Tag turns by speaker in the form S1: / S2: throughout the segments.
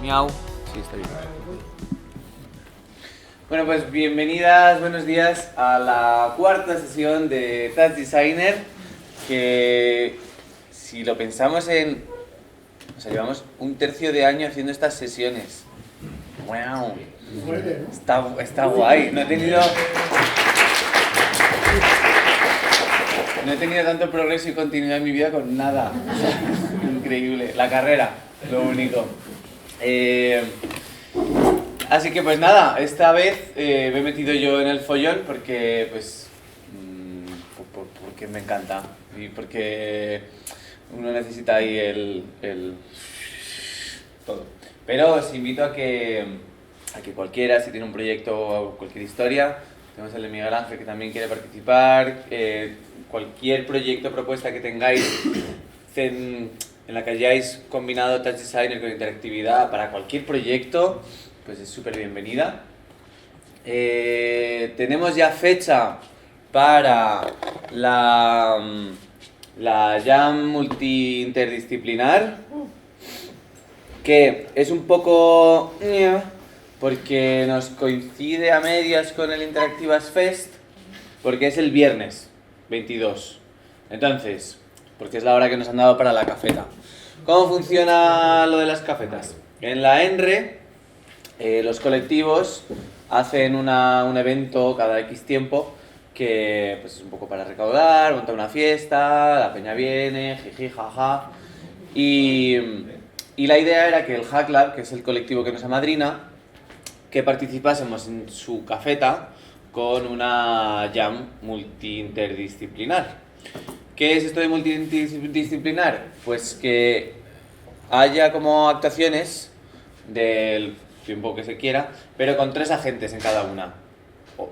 S1: Miau. Sí, está bien. Bueno, pues bienvenidas, buenos días a la cuarta sesión de Touch Designer, que si lo pensamos o sea, llevamos un tercio de año haciendo estas sesiones. ¡Wow! Está guay. No he tenido tanto progreso y continuidad en mi vida con nada. Increíble. La carrera, lo único. Así que pues nada, esta vez me he metido yo en el follón porque pues porque me encanta y porque uno necesita ahí el todo. Pero os invito a que cualquiera, si tiene un proyecto o cualquier historia, tenemos el de Miguel Ángel que también quiere participar, cualquier proyecto, propuesta que tengáis en la que hayáis combinado Touch Designer con interactividad para cualquier proyecto, pues es súper bienvenida. Tenemos ya fecha para la Jam multi-interdisciplinar, que es un poco porque nos coincide a medias con el Interactivas Fest, porque es el viernes 22. Entonces, porque es la hora que nos han dado para la cafeta. ¿Cómo funciona lo de las cafetas? En la ENRE, los colectivos hacen un evento cada X tiempo que pues, es un poco para recaudar, montar una fiesta, la peña viene, jiji, jaja. Y la idea era que el Hack Lab, que es el colectivo que nos amadrina, que participásemos en su cafeta con una jam multi-interdisciplinar. ¿Qué es esto de multidisciplinar? Pues que haya como actuaciones del tiempo que se quiera, pero con 3 agentes en cada una, o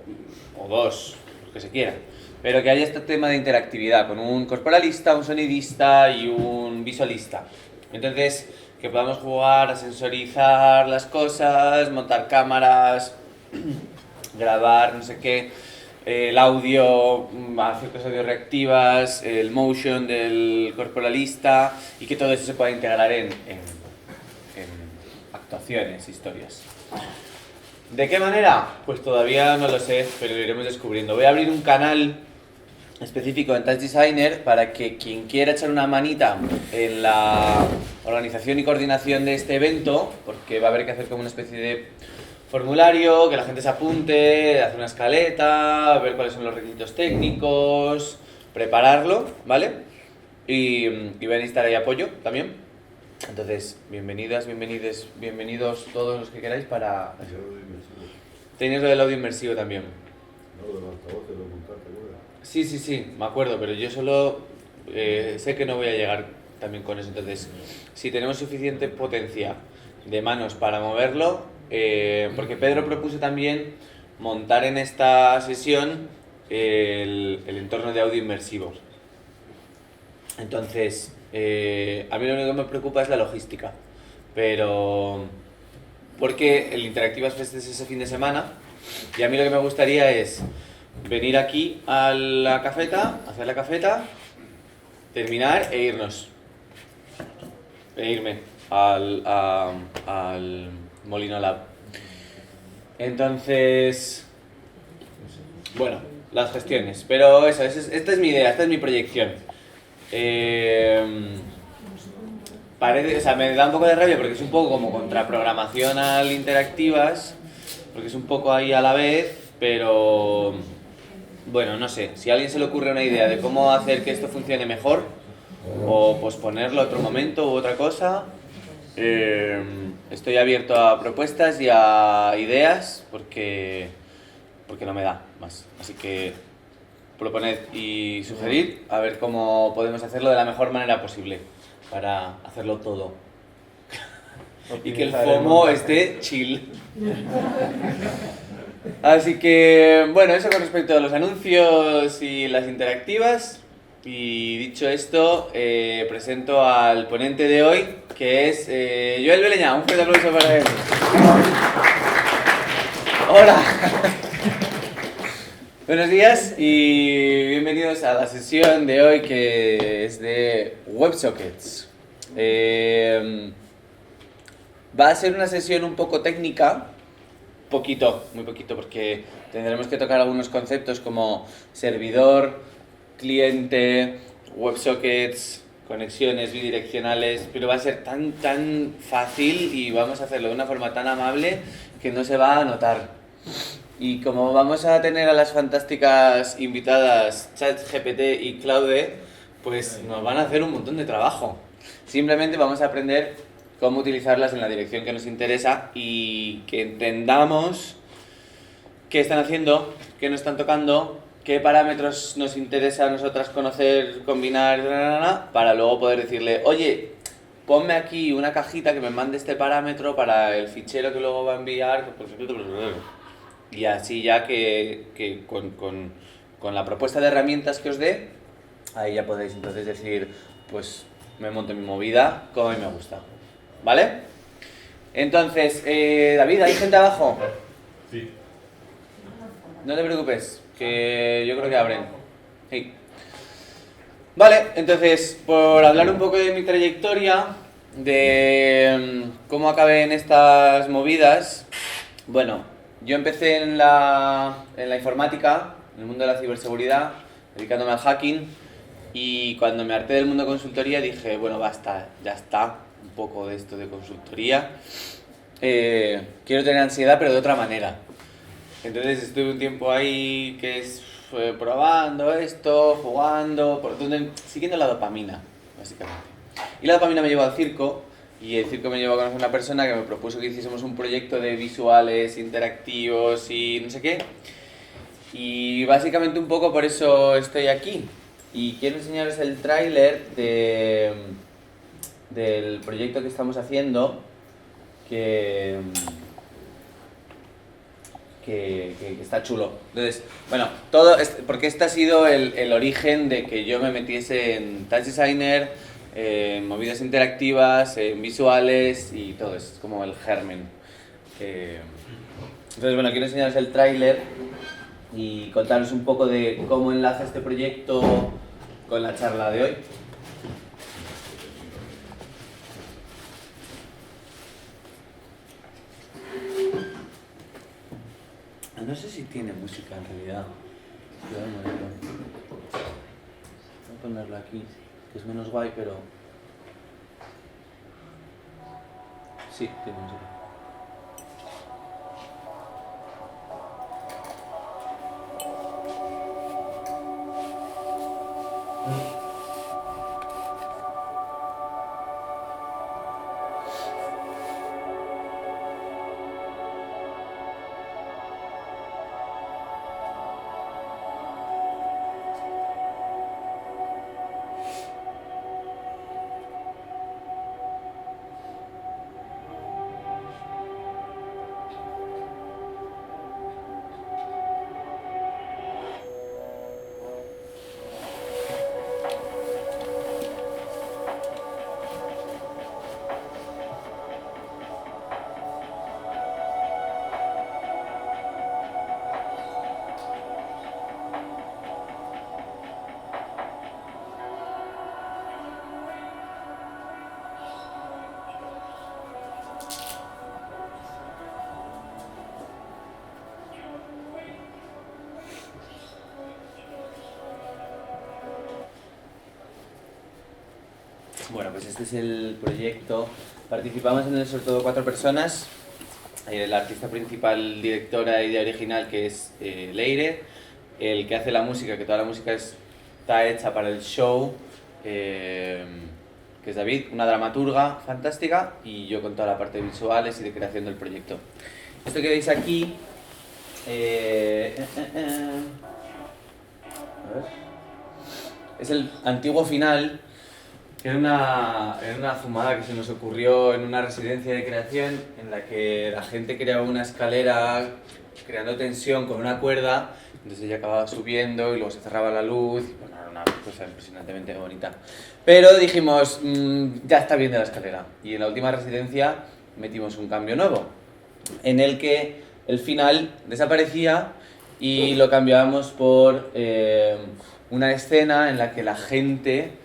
S1: 2, los que se quieran. Pero que haya este tema de interactividad, con un corporalista, un sonidista y un visualista. Entonces, que podamos jugar a sensorizar las cosas, montar cámaras, grabar, no sé qué, el audio, hacer cosas audio reactivas, el motion del corporalista y que todo eso se pueda integrar en actuaciones, historias. ¿De qué manera? Pues todavía no lo sé, pero lo iremos descubriendo. Voy a abrir un canal específico en Touch Designer para que quien quiera echar una manita en la organización y coordinación de este evento, porque va a haber que hacer como una especie de formulario, que la gente se apunte, hacer una escaleta, ver cuáles son los requisitos técnicos, prepararlo, ¿vale? Y va a necesitar ahí apoyo también. Entonces, bienvenidas, bienvenidos todos los que queráis para... Tenéis lo del audio inmersivo también.
S2: No, de los altavoces, lo montaste, ¿verdad?
S1: Sí, me acuerdo, pero yo solo sé que no voy a llegar también con eso. Entonces, si tenemos suficiente potencia de manos para moverlo, porque Pedro propuso también montar en esta sesión el entorno de audio inmersivo. Entonces, a mí lo único que me preocupa es la logística, pero porque el Interactivas Fest es ese fin de semana y a mí lo que me gustaría es venir aquí a la cafeta, hacer la cafeta, terminar e irnos. E irme al Molino Lab. O las gestiones. Pero eso, esta es mi idea, esta es mi proyección. Me da un poco de rabia porque es un poco como contraprogramación al Interactivas, porque es un poco ahí a la vez, pero bueno, no sé, si a alguien se le ocurre una idea de cómo hacer que esto funcione mejor, o posponerlo a otro momento u otra cosa, estoy abierto a propuestas y a ideas porque no me da más. Así que proponed y sugerir a ver cómo podemos hacerlo de la mejor manera posible para hacerlo todo. Y que el FOMO esté chill. Así que, bueno, eso con respecto a los anuncios y las interactivas. Y dicho esto, presento al ponente de hoy, que es Joel Beleña. Un fuerte aplauso para él. Hola. Buenos días y bienvenidos a la sesión de hoy, que es de WebSockets. Va a ser una sesión un poco técnica, poquito, muy poquito, porque tendremos que tocar algunos conceptos como servidor, cliente, WebSockets, conexiones bidireccionales, pero va a ser tan fácil y vamos a hacerlo de una forma tan amable que no se va a notar. Y como vamos a tener a las fantásticas invitadas ChatGPT y Claude, pues nos van a hacer un montón de trabajo. Simplemente vamos a aprender cómo utilizarlas en la dirección que nos interesa y que entendamos qué están haciendo, qué nos están tocando, qué parámetros nos interesa a nosotras conocer, combinar, para luego poder decirle, oye, ponme aquí una cajita que me mande este parámetro para el fichero que luego va a enviar. Y así ya que con la propuesta de herramientas que os dé, ahí ya podéis entonces decir, pues me monto mi movida como a mí me gusta. ¿Vale? Entonces, David, ¿hay gente abajo?
S2: Sí.
S1: No te preocupes, que yo creo que abren. Sí. Vale, entonces, por hablar un poco de mi trayectoria, de cómo acabé en estas movidas, bueno, yo empecé en la informática, en el mundo de la ciberseguridad, dedicándome al hacking, y cuando me harté del mundo de consultoría dije, bueno, basta, ya está, un poco de esto de consultoría. Quiero tener ansiedad, pero de otra manera. Entonces estuve un tiempo ahí probando esto, jugando, siguiendo la dopamina, básicamente. Y la dopamina me llevó al circo, y el circo me llevó a conocer a una persona que me propuso que hiciésemos un proyecto de visuales, interactivos y no sé qué. Y básicamente un poco por eso estoy aquí. Y quiero enseñaros el tráiler del proyecto que estamos haciendo, que está chulo. Entonces, bueno, porque este ha sido el origen de que yo me metiese en Touch Designer, en movidas interactivas, en visuales y todo, es como el germen. Entonces, bueno, quiero enseñaros el tráiler y contaros un poco de cómo enlaza este proyecto con la charla de hoy. No sé si tiene música en realidad. Voy a ponerlo aquí, que es menos guay, pero... Sí, tiene música. Bueno, pues este es el proyecto. Participamos en él sobre todo 4 personas. El artista principal, directora y idea original, que es Leire. El que hace la música, que toda la música está hecha para el show, que es David, una dramaturga fantástica, y yo con toda la parte de visuales y de creación del proyecto. Esto que veis aquí... a ver, es el antiguo final. Era una fumada que se nos ocurrió en una residencia de creación en la que la gente creaba una escalera creando tensión con una cuerda, entonces ella acababa subiendo y luego se cerraba la luz, y bueno, era una cosa impresionantemente bonita. Pero dijimos, ya está bien de la escalera, y en la última residencia metimos un cambio nuevo, en el que el final desaparecía y lo cambiábamos por una escena en la que la gente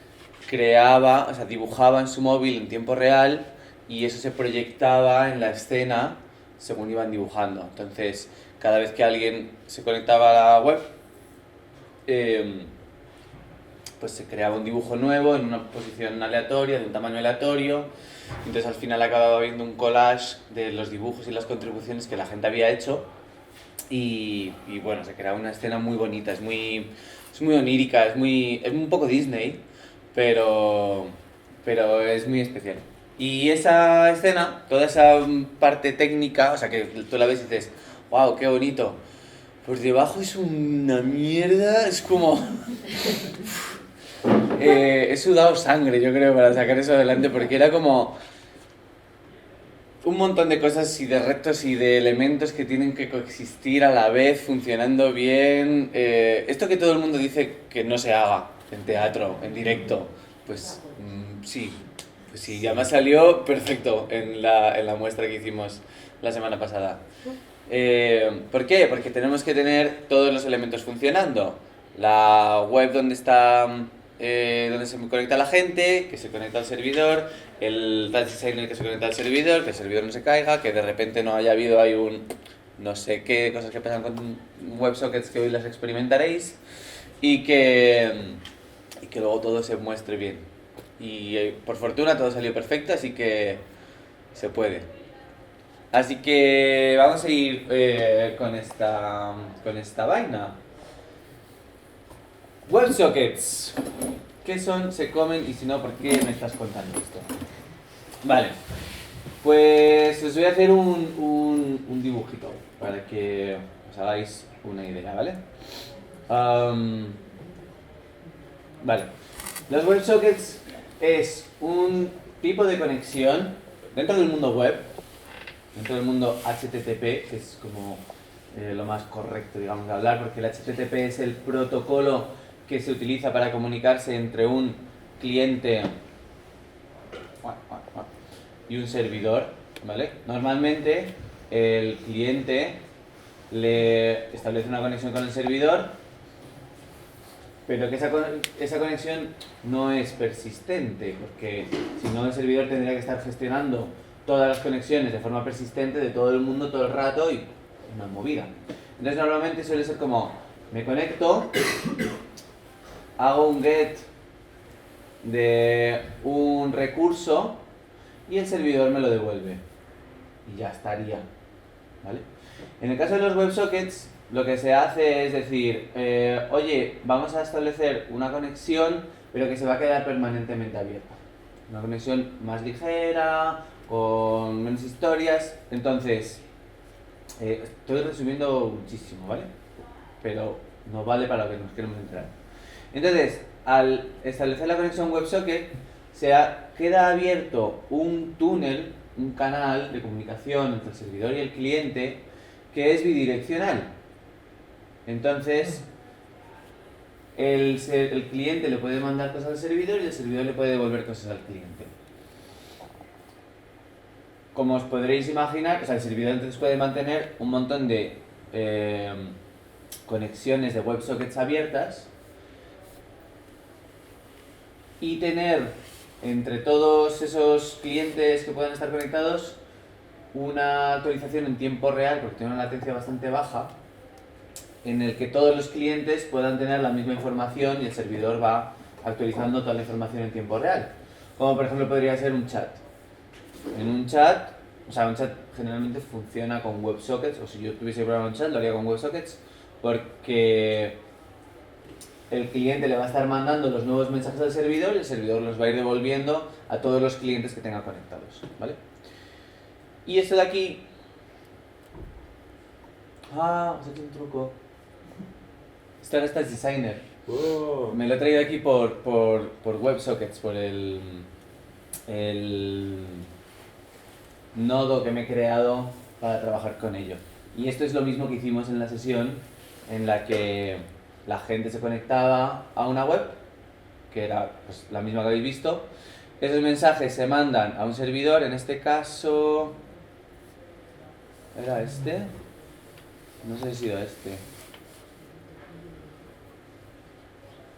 S1: creaba, o sea, dibujaba en su móvil en tiempo real y eso se proyectaba en la escena según iban dibujando. Entonces, cada vez que alguien se conectaba a la web, eh, pues se creaba un dibujo nuevo en una posición aleatoria, de un tamaño aleatorio. Entonces al final acababa viendo un collage de los dibujos y las contribuciones que la gente había hecho y bueno, se creaba una escena muy bonita, es muy onírica, es un poco Disney, pero, pero es muy especial. Y esa escena, toda esa parte técnica, o sea que tú la ves y dices, wow, qué bonito, pues debajo es una mierda, es como... he sudado sangre, yo creo, para sacar eso adelante, porque era como un montón de cosas y de retos y de elementos que tienen que coexistir a la vez, funcionando bien. Esto que todo el mundo dice que no se haga en teatro, en directo, pues sí, pues sí, ya me salió perfecto en la muestra que hicimos la semana pasada. ¿Por qué? Porque tenemos que tener todos los elementos funcionando. La web donde se conecta la gente, que se conecta al servidor, el touch designer que se conecta al servidor, que el servidor no se caiga, que de repente no haya habido ahí un no sé qué cosas que pasan con WebSockets que hoy las experimentaréis y que luego todo se muestre bien. Y por fortuna todo salió perfecto, así que se puede. Así que vamos a ir con esta vaina. WebSockets. ¿Qué son? ¿Se comen? Y si no, ¿por qué me estás contando esto? Vale. Pues os voy a hacer un dibujito para que os hagáis una idea, ¿vale? Vale. Los WebSockets es un tipo de conexión dentro del mundo web, dentro del mundo HTTP, que es como lo más correcto, digamos, de hablar, porque el HTTP es el protocolo que se utiliza para comunicarse entre un cliente y un servidor, ¿vale? Normalmente el cliente le establece una conexión con el servidor, pero que esa conexión no es persistente, porque si no el servidor tendría que estar gestionando todas las conexiones de forma persistente de todo el mundo todo el rato y una movida. Entonces normalmente suele ser como, me conecto, hago un get de un recurso y el servidor me lo devuelve. Y ya estaría, ¿vale? En el caso de los WebSockets, lo que se hace es decir, oye, vamos a establecer una conexión, pero que se va a quedar permanentemente abierta. Una conexión más ligera, con menos historias. Entonces, estoy resumiendo muchísimo, ¿vale? Pero no vale para lo que nos queremos entrar. Entonces, al establecer la conexión WebSocket, queda abierto un túnel, un canal de comunicación entre el servidor y el cliente que es bidireccional. Entonces, el cliente le puede mandar cosas al servidor y el servidor le puede devolver cosas al cliente. Como os podréis imaginar, o sea, el servidor entonces puede mantener un montón de conexiones de WebSockets abiertas y tener entre todos esos clientes que puedan estar conectados una actualización en tiempo real, porque tiene una latencia bastante baja, en el que todos los clientes puedan tener la misma información y el servidor va actualizando toda la información en tiempo real. Como por ejemplo podría ser un chat. En un chat, o sea, un chat generalmente funciona con WebSockets, o si yo tuviese programado un chat lo haría con WebSockets, porque el cliente le va a estar mandando los nuevos mensajes al servidor y el servidor los va a ir devolviendo a todos los clientes que tenga conectados, ¿vale? Y esto de aquí... os he hecho un truco. Esto ahora está Designer.
S2: Oh.
S1: Me lo he traído aquí por WebSockets, por el nodo que me he creado para trabajar con ello. Y esto es lo mismo que hicimos en la sesión en la que la gente se conectaba a una web, que era pues, la misma que habéis visto. Esos mensajes se mandan a un servidor, en este caso... ¿Era este? No sé si ha sido este.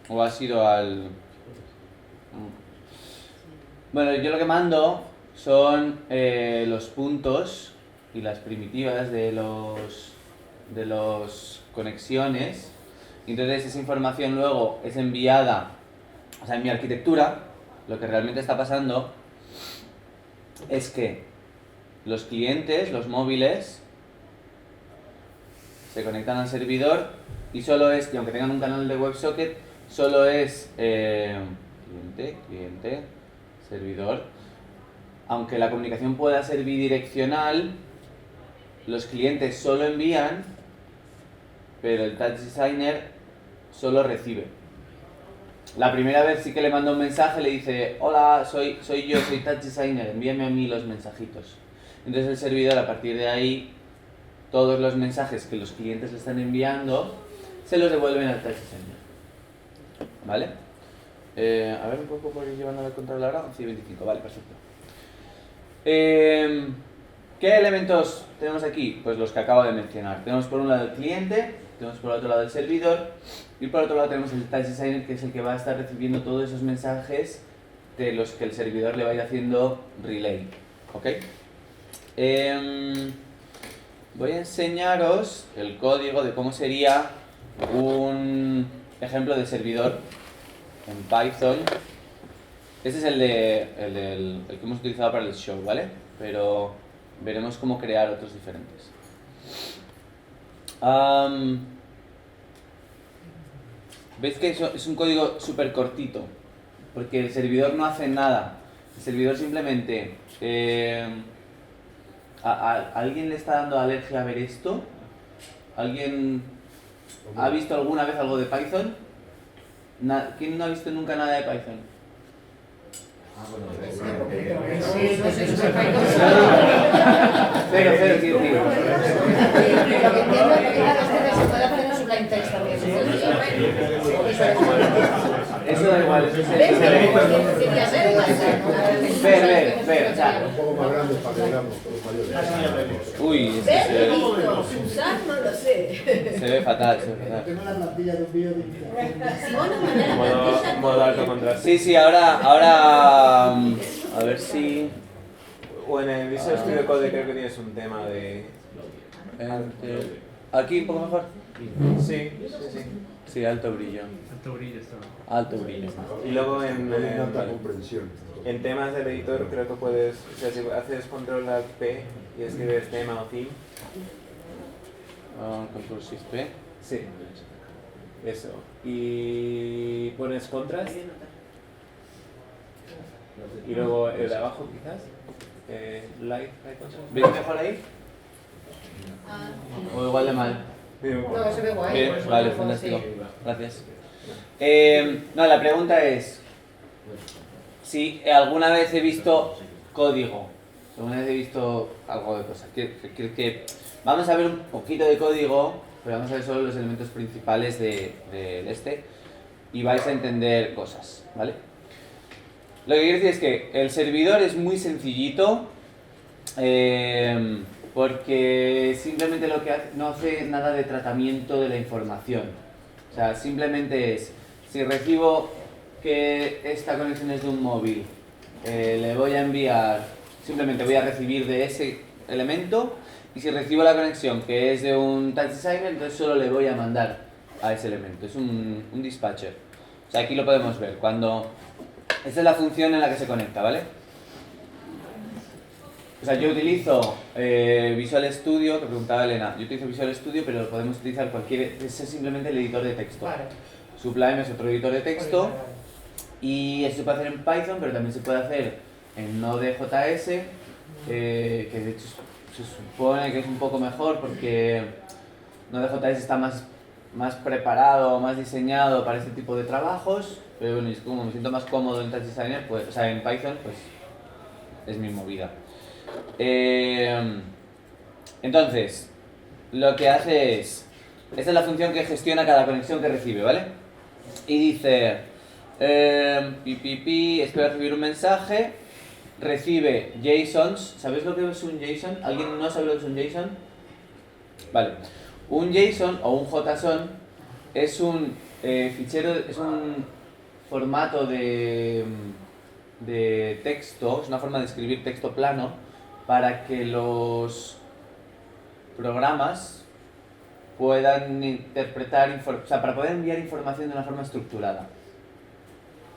S1: O ha sido al... Bueno, yo lo que mando son los puntos y las primitivas de los conexiones. Entonces esa información luego es enviada, o sea, en mi arquitectura, lo que realmente está pasando es que los clientes, los móviles, se conectan al servidor y solo es, y aunque tengan un canal de WebSocket, solo es cliente, servidor. Aunque la comunicación pueda ser bidireccional, los clientes solo envían, pero el Touch Designer solo recibe. La primera vez sí que le manda un mensaje, le dice: hola, soy Touch Designer, envíame a mí los mensajitos. Entonces el servidor, a partir de ahí, todos los mensajes que los clientes le están enviando se los devuelven al Touch Designer. ¿Vale? A ver un poco por ir llevando la controladora. Sí, 25, vale, perfecto. ¿Qué elementos tenemos aquí? Pues los que acabo de mencionar. Tenemos por un lado el cliente, tenemos por otro lado el servidor y por otro lado tenemos el Touch Designer, que es el que va a estar recibiendo todos esos mensajes de los que el servidor le vaya haciendo relay. ¿Ok? Voy a enseñaros el código de cómo sería un ejemplo de servidor en Python. Este es el que hemos utilizado para el show, ¿vale? Pero veremos cómo crear otros diferentes. ¿Veis que eso es un código súper cortito? Porque el servidor no hace nada. El servidor simplemente... ¿Alguien le está dando alergia a ver esto? ¿Alguien ha visto alguna vez algo de Python? ¿Quién no ha visto nunca nada de Python? Cero, tío.
S3: Lo que entiendo es que se puede hacer en su line text también.
S1: Eso da igual, eso se ver, o sea.
S2: Un poco más grande para que veamos los mayores.
S1: Uy,
S4: Usar no lo sé.
S1: se ve fatal,
S5: Tengo la plantilla de un vídeo de
S6: Modo alto contraste.
S1: Sí, ahora a ver si...
S6: O en el Visual Studio Code creo que tienes un tema de...
S1: Aquí un poco mejor.
S6: Sí.
S1: Sí, alto brillo. Alto brillo.
S6: Y luego
S2: No hay tanta comprensión.
S6: en temas del editor creo que puedes... O sea, si haces Control Alt P y escribes tema o theme...
S1: Control Shift P.
S6: Sí. Eso. Y pones contrast. Y luego el de abajo quizás. Light contrast.
S1: ¿Veis mejor ahí? O igual de mal.
S3: No, se ve guay.
S1: Bien, vale, fantástico. Gracias. No, la pregunta es si alguna vez he visto código, alguna vez he visto algo de cosas. Que vamos a ver un poquito de código, pero vamos a ver solo los elementos principales de este y vais a entender cosas, ¿vale? Lo que quiero decir es que el servidor es muy sencillito, porque simplemente lo que hace, no hace nada de tratamiento de la información. O sea, simplemente es, si recibo que esta conexión es de un móvil, le voy a enviar, simplemente voy a recibir de ese elemento, y si recibo la conexión que es de un Touch Designer, entonces solo le voy a mandar a ese elemento. Es un dispatcher. O sea, aquí lo podemos ver. Esta es la función en la que se conecta, ¿vale? O sea, yo utilizo Visual Studio, que preguntaba Elena. Yo utilizo Visual Studio, pero podemos utilizar cualquier... Ese es simplemente el editor de texto.
S3: Vale.
S1: Sublime es otro editor de texto. Y eso se puede hacer en Python, pero también se puede hacer en Node.js, que de hecho se supone que es un poco mejor porque Node.js está más preparado, más diseñado para este tipo de trabajos. Pero bueno, como me siento más cómodo en Touch Designer, pues, o sea, en Python, pues es mi movida. Entonces, lo que hace es... Esta es la función que gestiona cada conexión que recibe, ¿vale? Y dice... espera recibir un mensaje, recibe JSONs. ¿Sabéis lo que es un JSON? ¿Alguien no sabe lo que es un JSON? Vale. Un JSON o un JSON es un fichero, es un formato de de texto, es una forma de escribir texto plano para que los programas puedan interpretar, o sea, para poder enviar información de una forma estructurada.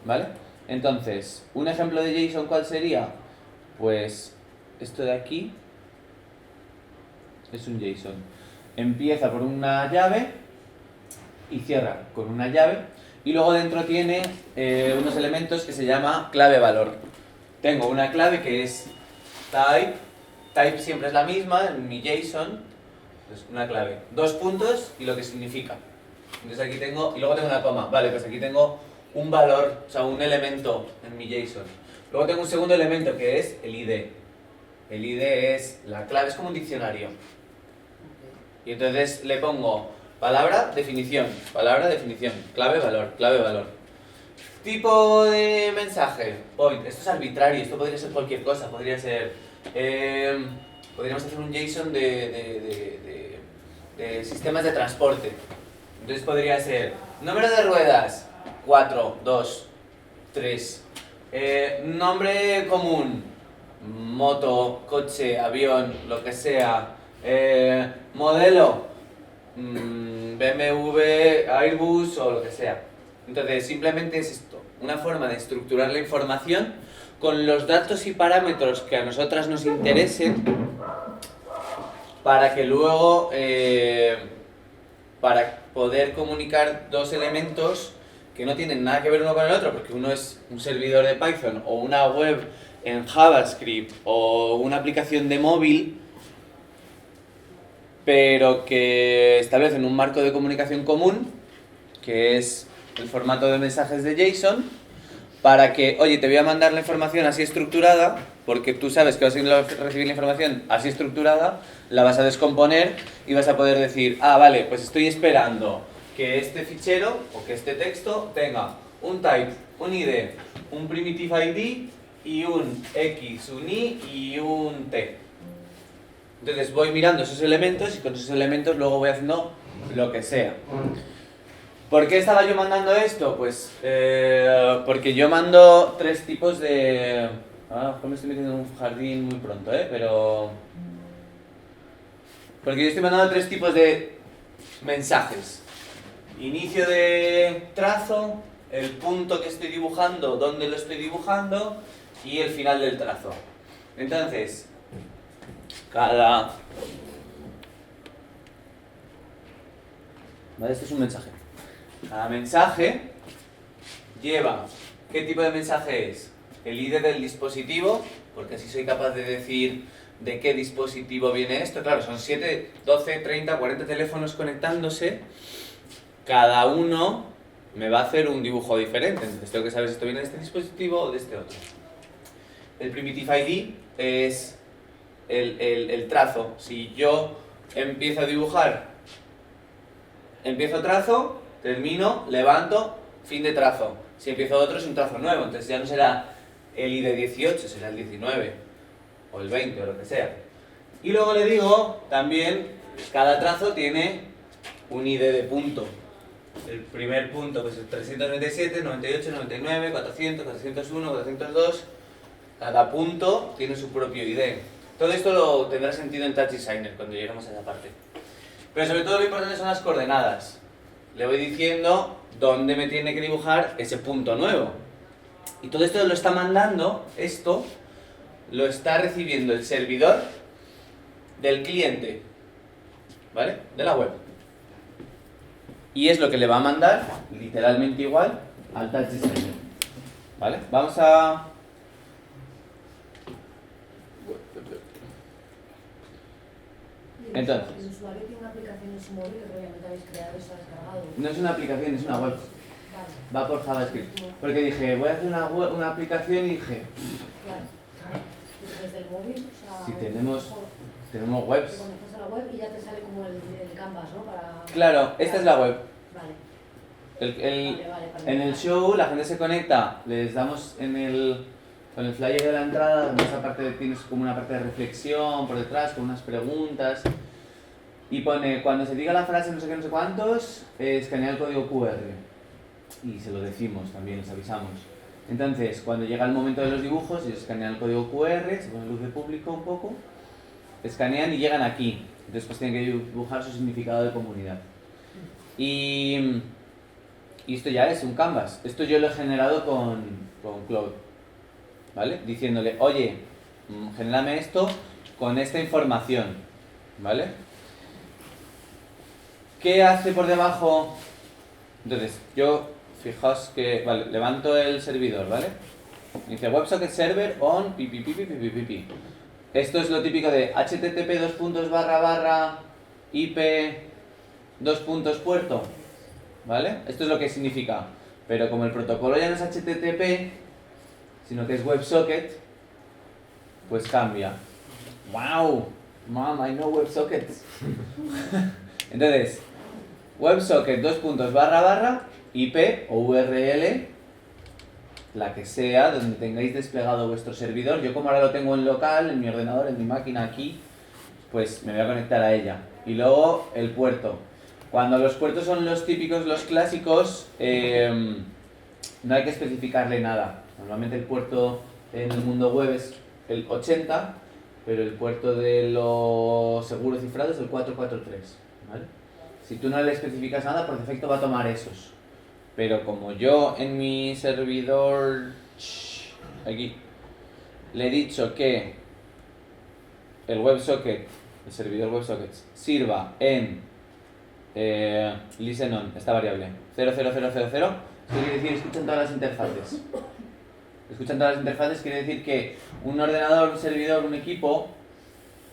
S1: ¿Vale? Entonces, un ejemplo de JSON, ¿cuál sería? Pues esto de aquí es un JSON. Empieza por una llave y cierra con una llave y luego dentro tiene unos elementos que se llama clave valor. Tengo una clave que es type siempre es la misma en mi JSON, es una clave, 2 puntos y lo que significa. Entonces aquí tengo, y luego tengo una coma, vale, pues aquí tengo un valor, o sea, un elemento en mi JSON. Luego tengo un segundo elemento que es el ID. El ID es la clave, es como un diccionario. Y entonces le pongo palabra, definición, clave, valor. Tipo de mensaje, point, esto es arbitrario, esto podría ser cualquier cosa, podría ser... podríamos hacer un JSON de sistemas de transporte. Entonces podría ser número de ruedas, 4, 2, 3. Nombre común, moto, coche, avión, lo que sea. Modelo, BMW, Airbus o lo que sea. Entonces simplemente es esto, una forma de estructurar la información con los datos y parámetros que a nosotras nos interesen para que luego, para poder comunicar dos elementos que no tienen nada que ver uno con el otro, porque uno es un servidor de Python o una web en JavaScript o una aplicación de móvil, pero que establecen un marco de comunicación común, que es el formato de mensajes de JSON, para que, oye, te voy a mandar la información así estructurada, porque tú sabes que vas a recibir la información así estructurada, la vas a descomponer y vas a poder decir, ah, vale, pues estoy esperando que este fichero o que este texto tenga un type, un ID, un primitive ID y un X, un Y y un T. Entonces voy mirando esos elementos y con esos elementos luego voy haciendo lo que sea. ¿Por qué estaba yo mandando esto? Pues porque yo mando 3 tipos de... me estoy metiendo en un jardín muy pronto, pero... Porque yo estoy mandando 3 tipos de mensajes. Inicio de trazo, el punto que estoy dibujando, dónde lo estoy dibujando y el final del trazo. Entonces, cada... Vale, esto es un mensaje. Cada mensaje lleva... ¿Qué tipo de mensaje es? El ID del dispositivo, porque así soy capaz de decir de qué dispositivo viene esto. Claro, son 7, 12, 30, 40 teléfonos conectándose. Cada uno me va a hacer un dibujo diferente. Entonces tengo que saber si esto viene de este dispositivo o de este otro. El primitive ID es el trazo. Si yo empiezo a dibujar, empiezo trazo, termino, levanto, fin de trazo. Si empiezo otro es un trazo nuevo, entonces ya no será el ID 18, será el 19 o el 20 o lo que sea. Y luego le digo también, cada trazo tiene un ID de punto. El primer punto pues es 397, 98, 99, 400, 401, 402. Cada punto tiene su propio ID. Todo esto lo tendrá sentido en Touch Designer cuando lleguemos a esa parte. Pero sobre todo lo importante son las coordenadas. Le voy diciendo dónde me tiene que dibujar ese punto nuevo. Y todo esto lo está mandando, esto lo está recibiendo el servidor del cliente, ¿vale? De la web. Y es lo que le va a mandar, literalmente igual, al Touch Designer. ¿Vale? Vamos a... Entonces,
S3: ¿El usuario tiene una aplicación en su móvil que obviamente habéis creado y se ha descargado?
S1: no es una aplicación, es una web. Va por JavaScript. Porque dije, voy a hacer una aplicación y dije...
S3: Claro. ¿Desde el móvil? O sea,
S1: Si tenemos
S3: Te
S1: webs.
S3: conectas a la web y ya te sale como el canvas, ¿no? Para...
S1: Claro, esta es la web.
S3: Vale. Vale.
S1: En el show la gente se conecta, les damos con el flyer de la entrada, donde esa parte tienes como una parte de reflexión por detrás, con unas preguntas. Y pone, cuando se diga la frase no sé qué, no sé cuántos, escanea el código QR. Y se lo decimos también, les avisamos. Entonces, cuando llega el momento de los dibujos, ellos escanean el código QR, se ponen luz de público un poco, escanean y llegan aquí. Entonces, pues tienen que dibujar su significado de comunidad. Y esto ya es un canvas. Esto yo lo he generado con Cloud, ¿vale? Diciéndole, oye, genérame esto con esta información, ¿vale? ¿Qué hace por debajo? Entonces, yo, fijaos que, vale, levanto el servidor, ¿vale? Dice WebSocket Server on pi. Esto es lo típico de http:// IP puerto, ¿vale? Esto es lo que significa. Pero como el protocolo ya no es HTTP, sino que es WebSocket, pues cambia. ¡Wow! Mom, I know WebSockets. Entonces, WebSocket / IP o URL, la que sea, donde tengáis desplegado vuestro servidor. Yo como ahora lo tengo en local, en mi ordenador, en mi máquina aquí, pues me voy a conectar a ella. Y luego el puerto. Cuando los puertos son los típicos, los clásicos, no hay que especificarle nada. Normalmente el puerto en el mundo web es el 80, pero el puerto de los seguros cifrados es el 443, ¿vale? Si tú no le especificas nada, por defecto va a tomar esos. Pero como yo en mi servidor, aquí, le he dicho que el WebSocket, el servidor WebSockets, sirva en listen on, esta variable, 00000, esto quiere decir escuchan todas las interfaces. Escuchan todas las interfaces quiere decir que un ordenador, un servidor, un equipo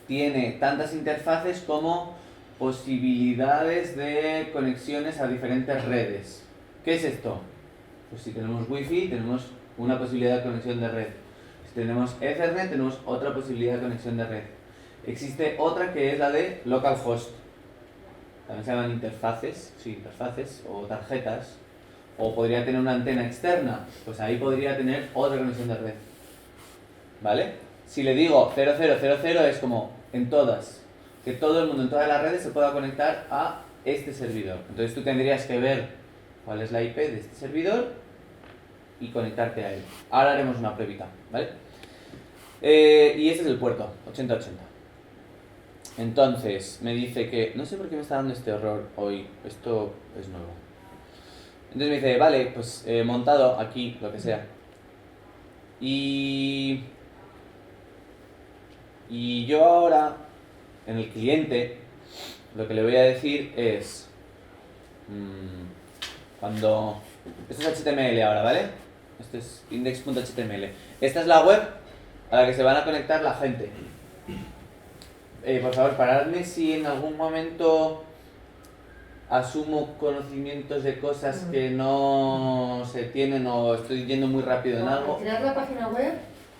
S1: tiene tantas interfaces como posibilidades de conexiones a diferentes redes. ¿Qué es esto? Pues si tenemos Wi-Fi, tenemos una posibilidad de conexión de red. Si tenemos Ethernet, tenemos otra posibilidad de conexión de red. Existe otra que es la de localhost. También se llaman interfaces, sí, interfaces o tarjetas. O podría tener una antena externa, pues ahí podría tener otra conexión de red. ¿Vale? Si le digo 0000 es como en todas. Que todo el mundo en todas las redes se pueda conectar a este servidor. Entonces tú tendrías que ver cuál es la IP de este servidor y conectarte a él. Ahora haremos una pruebita, ¿vale? Y este es el puerto, 8080. Entonces me dice que, no sé por qué me está dando este error hoy, esto es nuevo. Entonces me dice, vale, pues montado aquí, lo que sea. Y yo ahora, en el cliente, lo que le voy a decir es, cuando, esto es HTML ahora, ¿vale? Esto es index.html. Esta es la web a la que se van a conectar la gente. Por favor, paradme si en algún momento asumo conocimientos de cosas que no se tienen o estoy yendo muy rápido en algo.
S3: ¿Crear la página web?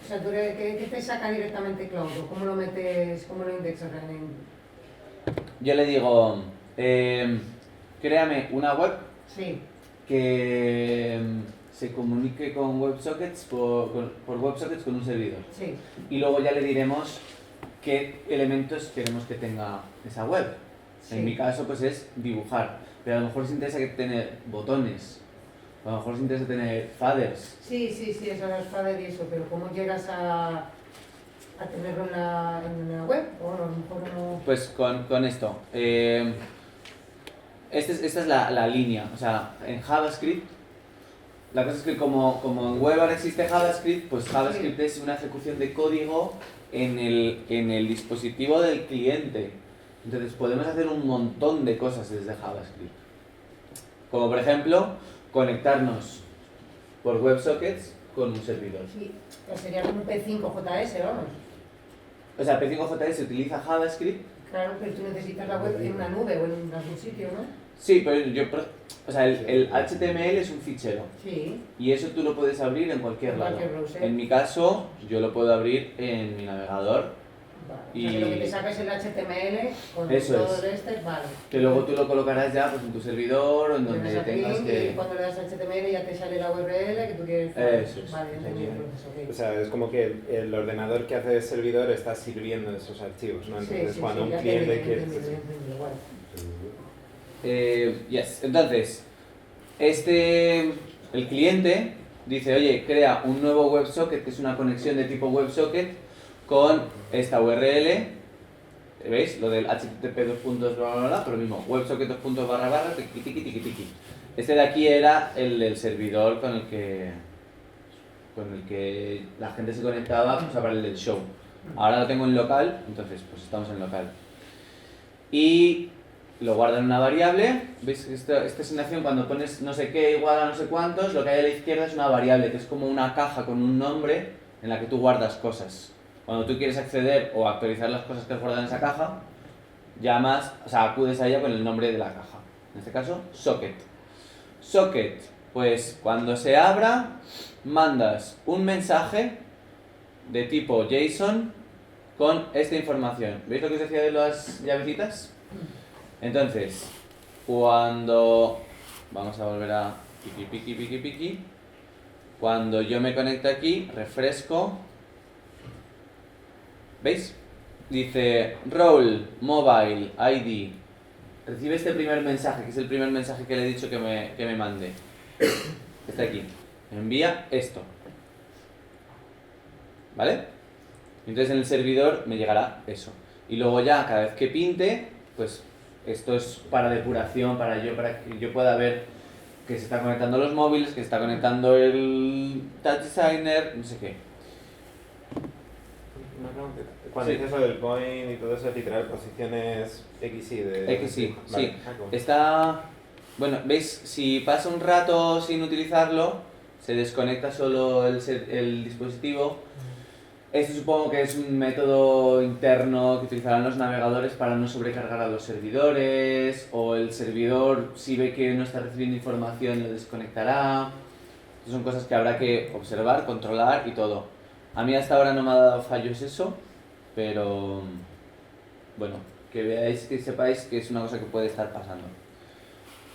S3: O sea, ¿qué te saca directamente Cloud? ¿Cómo lo metes, cómo lo indexas
S1: Yo le digo, créame una web que se comunique con WebSockets por WebSockets con un servidor.
S3: Sí.
S1: Y luego ya le diremos qué elementos queremos que tenga esa web. Sí. En mi caso pues es dibujar, pero a lo mejor os interesa tener botones, a lo mejor os interesa tener faders.
S3: Sí, eso es fader y eso, pero ¿cómo llegas a tenerlo en la web? O a lo mejor no...
S1: Pues con esto. Esta es la línea, o sea, en JavaScript, la cosa es que como en web ahora existe JavaScript, pues JavaScript es una ejecución de código en el dispositivo del cliente. Entonces podemos hacer un montón de cosas desde JavaScript. Como por ejemplo, conectarnos por WebSockets con un servidor.
S3: Sí, sería como un P5JS, vamos.
S1: O sea, P5JS utiliza JavaScript.
S3: Claro, pero tú necesitas la web en una nube o en algún sitio, ¿no?
S1: Sí, pero o sea, el HTML es un fichero.
S3: Sí.
S1: Y eso tú lo puedes abrir en cualquier lado. En mi caso, yo lo puedo abrir en mi navegador.
S3: Vale.
S1: Y
S3: o sea, que lo que te saca es el HTML con
S1: eso
S3: todo el vale.
S1: Que luego tú lo colocarás ya pues, en tu servidor o en donde tengas que...
S3: Y cuando le das HTML ya te sale la URL que tú quieres...
S1: Eso es.
S3: Vale, entendí el proceso, okay.
S6: O sea, es como que el ordenador que hace de servidor está sirviendo esos archivos, ¿no? Entonces cuando un cliente quiere...
S1: Yes. Entonces, el cliente, dice, oye, crea un nuevo WebSocket, que es una conexión de tipo WebSocket, con esta URL, ¿veis? Lo del http pero mismo, WebSocket // tiki tiki tiki tiki. Este de aquí era el del servidor con el que la gente se conectaba, pues, para el del show. Ahora lo tengo en local, entonces pues estamos en local. Y lo guardo en una variable. ¿Veis? Esta asignación, cuando pones no sé qué igual a no sé cuántos, lo que hay a la izquierda es una variable, que es como una caja con un nombre en la que tú guardas cosas. Cuando tú quieres acceder o actualizar las cosas que has guardado en esa caja, llamas, o sea, acudes a ella con el nombre de la caja. En este caso, socket. Socket, pues cuando se abra, mandas un mensaje de tipo JSON con esta información. ¿Veis lo que os decía de las llavecitas? Entonces, cuando... Vamos a volver a... Piki. Cuando yo me conecto aquí, refresco. ¿Veis? Dice role, mobile, ID. Recibe este primer mensaje, que es el primer mensaje que le he dicho que me mande. Está aquí. Envía esto. ¿Vale? Entonces en el servidor me llegará eso. Y luego ya, cada vez que pinte, pues esto es para depuración, para que yo pueda ver que se están conectando los móviles, que se está conectando el Touch Designer, no sé qué.
S6: Una preguntita. Cuando
S1: Sí.
S6: dices lo del point y todo eso, literal, posiciones XY de...
S1: XY,
S6: Vale.
S1: sí.
S6: Ah, cool.
S1: Está... Bueno, ¿veis? Si pasa un rato sin utilizarlo, se desconecta solo el dispositivo. Esto supongo que es un método interno que utilizarán los navegadores para no sobrecargar a los servidores, o el servidor, si ve que no está recibiendo información, lo desconectará. Estas son cosas que habrá que observar, controlar y todo. A mí hasta ahora no me ha dado fallos eso, pero bueno, que veáis, que sepáis que es una cosa que puede estar pasando.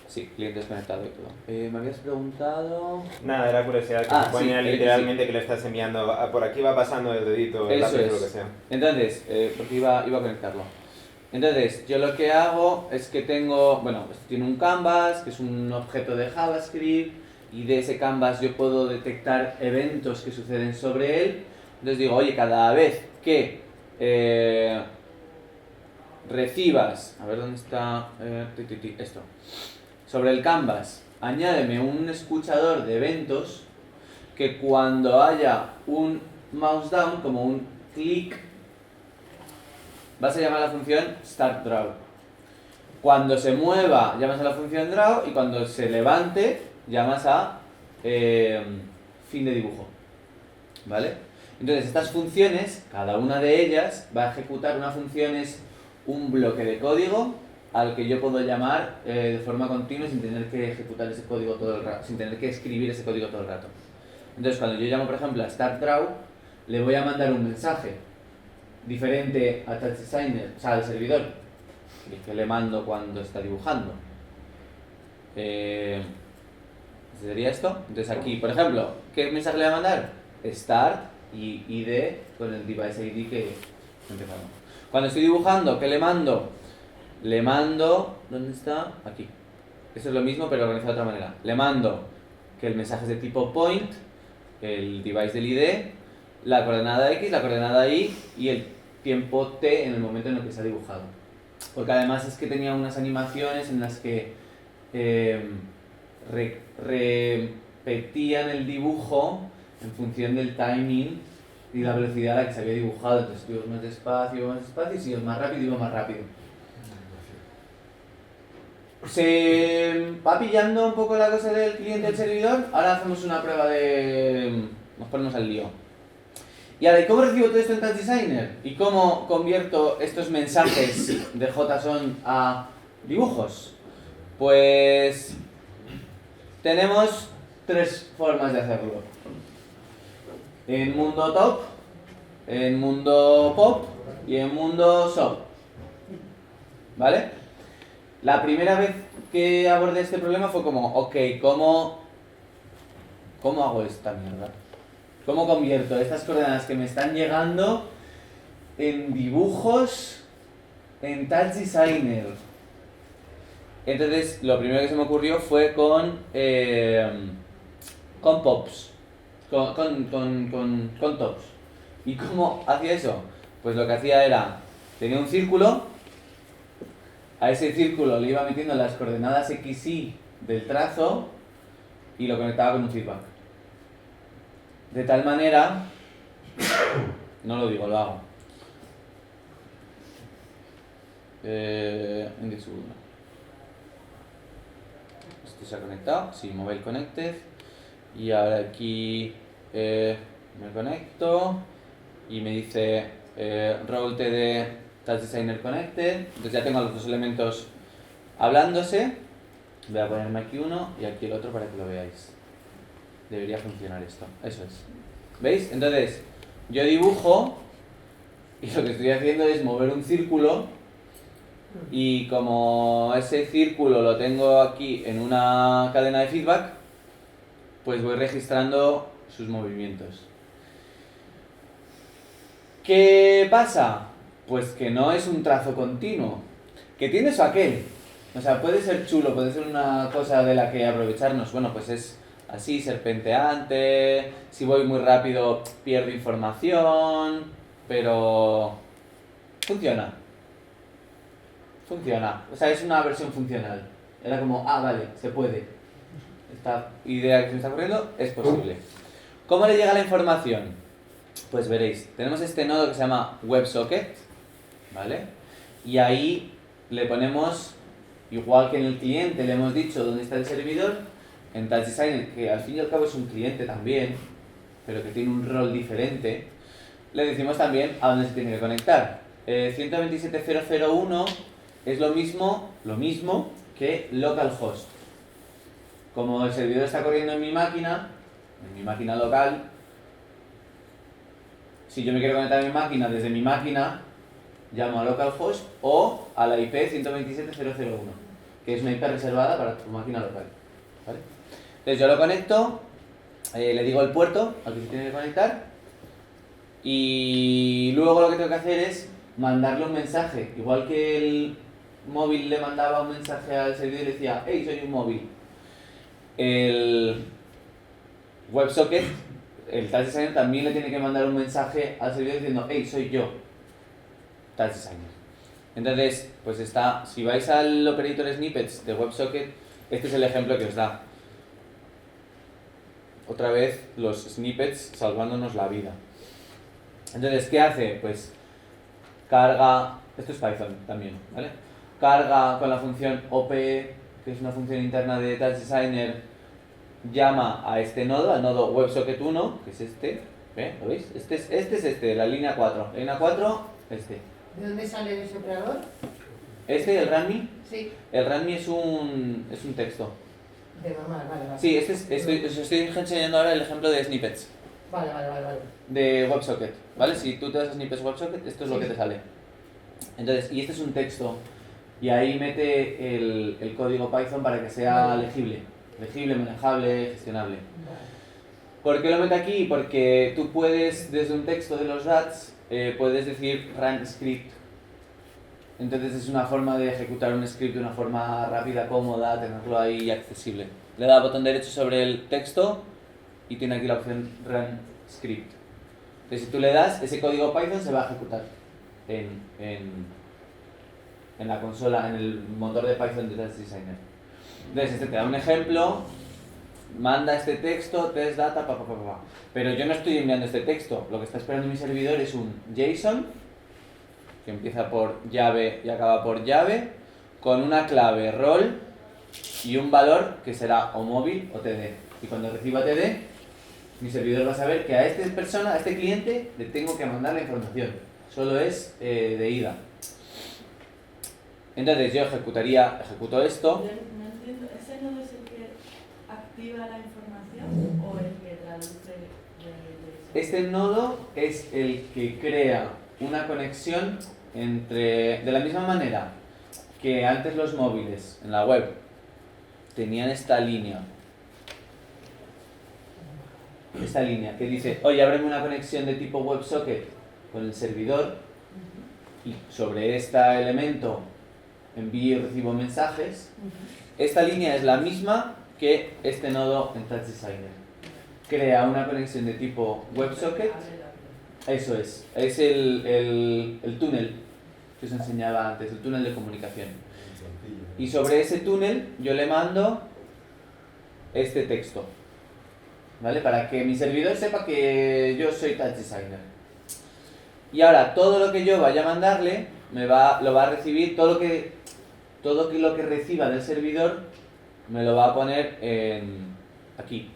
S1: Sí, cliente desconectado y todo. Me habías preguntado...
S6: Nada, era curiosidad, que
S1: Ah,
S6: se ponía
S1: sí,
S6: literalmente que le estás enviando, por aquí va pasando el dedito, el
S1: Eso
S6: lápiz o lo
S1: es.
S6: que sea.
S1: Entonces, porque iba a conectarlo. Entonces, yo lo que hago es que tengo, bueno, esto tiene un canvas, que es un objeto de JavaScript, y de ese canvas yo puedo detectar eventos que suceden sobre él. Entonces digo, oye, cada vez que recibas, a ver dónde está esto, sobre el canvas, añádeme un escuchador de eventos que cuando haya un mouse down, como un clic, vas a llamar a la función startDraw. Cuando se mueva, llamas a la función draw, y cuando se levante, llamas a fin de dibujo. ¿Vale? Entonces, estas funciones, cada una de ellas va a ejecutar una función, es un bloque de código al que yo puedo llamar de forma continua sin tener que ejecutar ese código todo el rato, sin tener que escribir ese código todo el rato. Entonces, cuando yo llamo, por ejemplo, a startDraw, le voy a mandar un mensaje diferente a Touch Designer, o sea, al servidor, el que le mando cuando está dibujando. ¿Sería esto? Entonces aquí, por ejemplo, ¿qué mensaje le voy a mandar? Start y ID con el device ID que empezamos. Cuando estoy dibujando, ¿qué le mando? Le mando... ¿Dónde está? Aquí. Esto es lo mismo, pero organizado de otra manera. Le mando que el mensaje es de tipo point, el device del ID, la coordenada X, la coordenada Y y el tiempo T en el momento en el que se ha dibujado. Porque además es que tenía unas animaciones en las que repetían el dibujo en función del timing y la velocidad a la que se había dibujado. Entonces tú ibas más despacio, y si ibas más rápido, iba más rápido. Se va pillando un poco la cosa del cliente del servidor. Ahora hacemos una prueba de... nos ponemos al lío. Y ahora, ¿y cómo recibo todo esto en Touch Designer? ¿Y cómo convierto estos mensajes de JSON a dibujos? Pues tenemos tres formas de hacerlo. En mundo top, en mundo pop y en mundo shop. ¿Vale? La primera vez que abordé este problema fue como, ok, ¿cómo hago esta mierda? ¿Cómo convierto estas coordenadas que me están llegando en dibujos en Touch Designer? Entonces, lo primero que se me ocurrió fue con pops. con tops. ¿Y cómo hacía eso? Pues lo que hacía era, tenía un círculo, a ese círculo le iba metiendo las coordenadas x, y del trazo y lo conectaba con un feedback. De tal manera, no lo digo, lo hago. En 10 segundos. Esto se ha conectado, sí, mobile connected. Y ahora aquí me conecto y me dice role td touch designer connected. Entonces ya tengo los dos elementos hablándose. Voy a ponerme aquí uno y aquí el otro para que lo veáis. Debería funcionar esto, eso es. ¿Veis? Entonces yo dibujo y lo que estoy haciendo es mover un círculo. Y como ese círculo lo tengo aquí en una cadena de feedback, pues voy registrando sus movimientos. ¿Qué pasa? Pues que no es un trazo continuo, que tiene eso aquel. O sea, puede ser chulo, puede ser una cosa de la que aprovecharnos. Bueno, pues es así, serpenteante, si voy muy rápido pierdo información, pero funciona. Funciona, o sea, es una versión funcional. Era como, vale, se puede. Esta idea que se me está ocurriendo es posible. ¿Cómo le llega la información? Pues veréis, tenemos este nodo que se llama WebSocket, ¿vale? Y ahí le ponemos, igual que en el cliente le hemos dicho dónde está el servidor, en Touch Designer, que al fin y al cabo es un cliente también, pero que tiene un rol diferente, le decimos también a dónde se tiene que conectar. 127.0.0.1 es lo mismo que localhost. Como el servidor está corriendo en mi máquina local, si yo me quiero conectar a mi máquina desde mi máquina, llamo a localhost o a la IP 127.0.0.1, que es una IP reservada para tu máquina local, ¿vale? Entonces yo lo conecto, le digo el puerto al que se tiene que conectar y luego lo que tengo que hacer es mandarle un mensaje, igual que el móvil le mandaba un mensaje al servidor y le decía, hey, soy un móvil. El WebSocket, el Touch Designer también le tiene que mandar un mensaje al servidor diciendo, hey, soy yo, Touch Designer. Entonces, pues está, si vais al Operator Snippets de WebSocket, este es el ejemplo que os da. Otra vez los snippets salvándonos la vida. Entonces, ¿qué hace? Pues carga, esto es Python también, ¿vale? Carga con la función OP, que es una función interna de Touch Designer, llama a este nodo, al nodo WebSocket 1, que es este, ¿lo veis? Este es la línea 4. La línea 4, este.
S3: ¿De dónde sale ese operador?
S1: Este, el RANMI,
S3: Sí.
S1: el RANMI es un texto.
S3: De normal, vale.
S1: Sí, os estoy enseñando ahora el ejemplo de snippets.
S3: Vale.
S1: De WebSocket, ¿vale? Si tú te das a snippets WebSocket, esto es lo que te sale. Entonces, y este es un texto, y ahí mete el código Python para que sea legible, manejable, gestionable. ¿Por qué lo mete aquí? Porque tú puedes, desde un texto de los RATs, puedes decir run script. Entonces es una forma de ejecutar un script de una forma rápida, cómoda, tenerlo ahí accesible. Le da botón derecho sobre el texto y tiene aquí la opción run script. Entonces si tú le das, ese código Python se va a ejecutar en la consola, en el motor de Python de Touch Designer. Entonces este te da un ejemplo, manda este texto, test data, pero yo no estoy enviando este texto, lo que está esperando mi servidor es un JSON que empieza por llave y acaba por llave, con una clave rol y un valor que será o móvil o TD. Y cuando reciba TD, mi servidor va a saber que a esta persona, a este cliente, le tengo que mandar la información. Solo es de ida. Entonces yo ejecuto esto.
S7: No entiendo, ¿ese nodo es el que activa la información o el que traduce de
S1: Este nodo es el que crea una conexión de la misma manera que antes los móviles en la web tenían esta línea que dice, oye, ábreme una conexión de tipo WebSocket con el servidor y sobre este elemento envío y recibo mensajes. Esta línea es la misma que este nodo en Touch Designer. crea una conexión de tipo WebSocket. Eso es el túnel que os enseñaba antes, el túnel de comunicación. Y sobre ese túnel yo le mando este texto, ¿vale? Para que mi servidor sepa que yo soy Touch Designer. Y ahora todo lo que yo vaya a mandarle lo va a recibir, todo lo que reciba del servidor me lo va a poner aquí,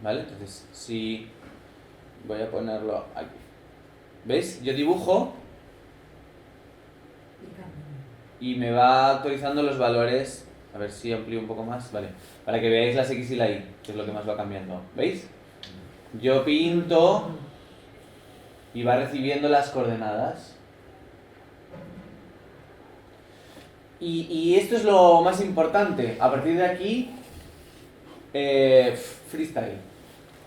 S1: ¿vale? Entonces, si voy a ponerlo aquí. ¿Veis? Yo dibujo y me va actualizando los valores. A ver si amplío un poco más, vale. Para que veáis las X y la Y, que es lo que más va cambiando. ¿Veis? Yo pinto y va recibiendo las coordenadas. Y esto es lo más importante. A partir de aquí, freestyle.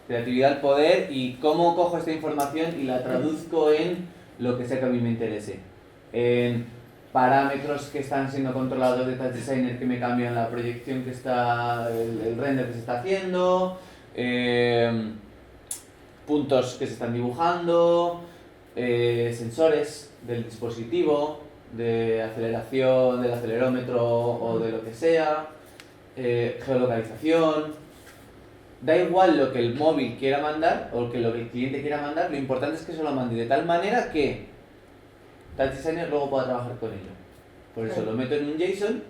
S1: Creatividad al poder y cómo cojo esta información y la traduzco en lo que sea que a mí me interese. En parámetros que están siendo controlados de Touch Designer que me cambian la proyección que está, el render que se está haciendo, puntos que se están dibujando, sensores del dispositivo, de aceleración, del acelerómetro o de lo que sea, geolocalización. Da igual lo que el móvil quiera mandar o lo que el cliente quiera mandar, lo importante es que se lo mande de tal manera que Touch Designer luego pueda trabajar con ello. Por eso lo meto en un JSON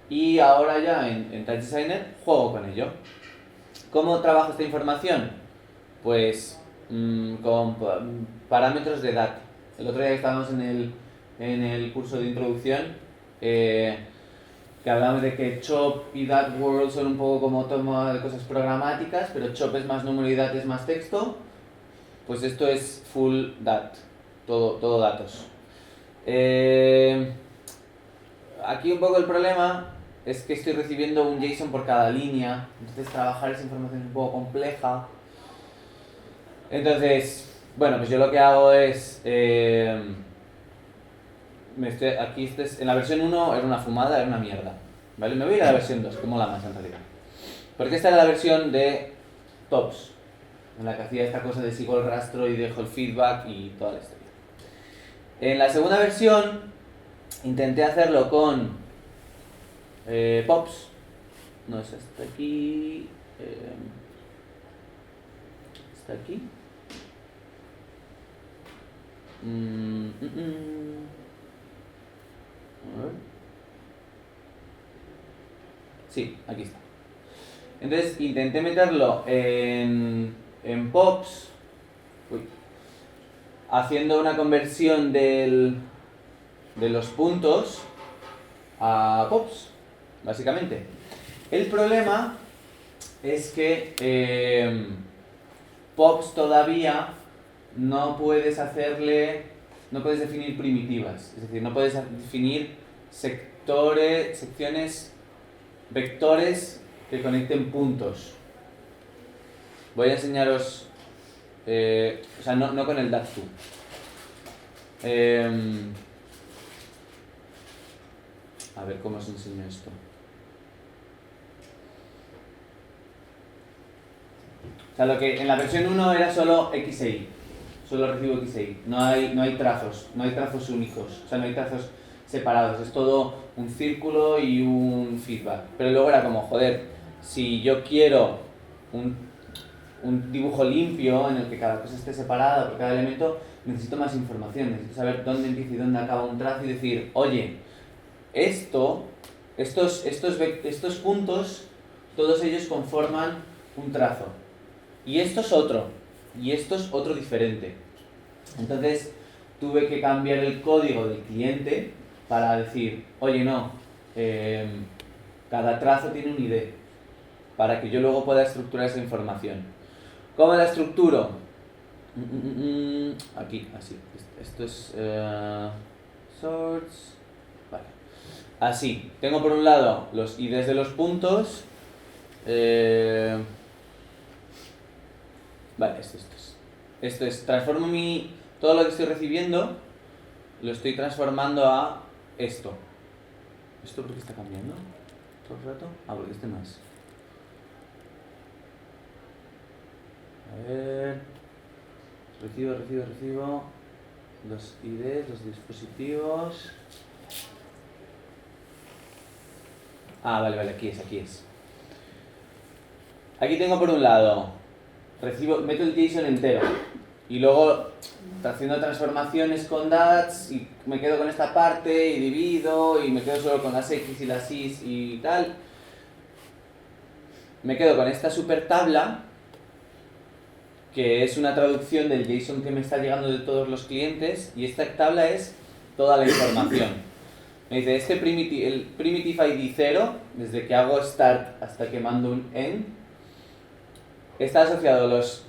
S1: y ahora ya en Touch Designer juego con ello. ¿Cómo trabajo esta información? Pues con parámetros de DAT. El otro día que estábamos en el curso de introducción, que hablamos de que Chop y Dat World son un poco como toma de cosas programáticas, pero Chop es más número y Dat es más texto. Pues esto es full Dat, todo datos. Aquí un poco el problema es que estoy recibiendo un JSON por cada línea, entonces trabajar esa información es un poco compleja. Entonces, bueno, pues yo lo que hago es... aquí en la versión 1 era una fumada, era una mierda, ¿vale? Me voy a ir a la versión 2, que mola más en realidad. Porque esta era la versión de Tops, en la que hacía esta cosa de sigo el rastro y dejo el feedback y toda la historia. En la segunda versión intenté hacerlo con Pops, no es hasta aquí, está aquí. A ver. Sí, aquí está. Entonces intenté meterlo en Pops, haciendo una conversión de los puntos a Pops, básicamente. El problema es que Pops todavía no puedes definir primitivas, es decir, no puedes definir vectores que conecten puntos. Voy a enseñaros, o sea, no con el DAT2. A ver cómo os enseño esto. O sea, lo que en la versión 1 era solo X e Y. Solo recibo X e Y. No hay trazos únicos. O sea, no hay trazos separados. Es todo un círculo y un feedback. Pero luego era como, joder, si yo quiero un dibujo limpio en el que cada cosa esté separada por cada elemento, necesito más información. Necesito saber dónde empieza y dónde acaba un trazo y decir, oye, estos puntos, todos ellos conforman un trazo. Y esto es otro. Y esto es otro diferente. Entonces tuve que cambiar el código del cliente para decir, oye, no, cada trazo tiene un ID, para que yo luego pueda estructurar esa información. ¿Cómo la estructuro? Aquí, así. Esto es sorts. Vale. Así. Tengo por un lado los IDs de los puntos. Vale, esto es, transformo todo lo que estoy recibiendo, lo estoy transformando a esto. ¿Esto por qué está cambiando todo el rato? Ah, porque este más. A ver. Recibo. Los IDs, los dispositivos. Ah, vale, aquí es. Aquí tengo por un lado, meto el JSON entero y luego haciendo transformaciones con DATS y me quedo con esta parte y divido y me quedo solo con las X y las Y y tal. Me quedo con esta super tabla que es una traducción del JSON que me está llegando de todos los clientes y esta tabla es toda la información. Me dice, el primitive ID 0, desde que hago start hasta que mando un end, está asociado a los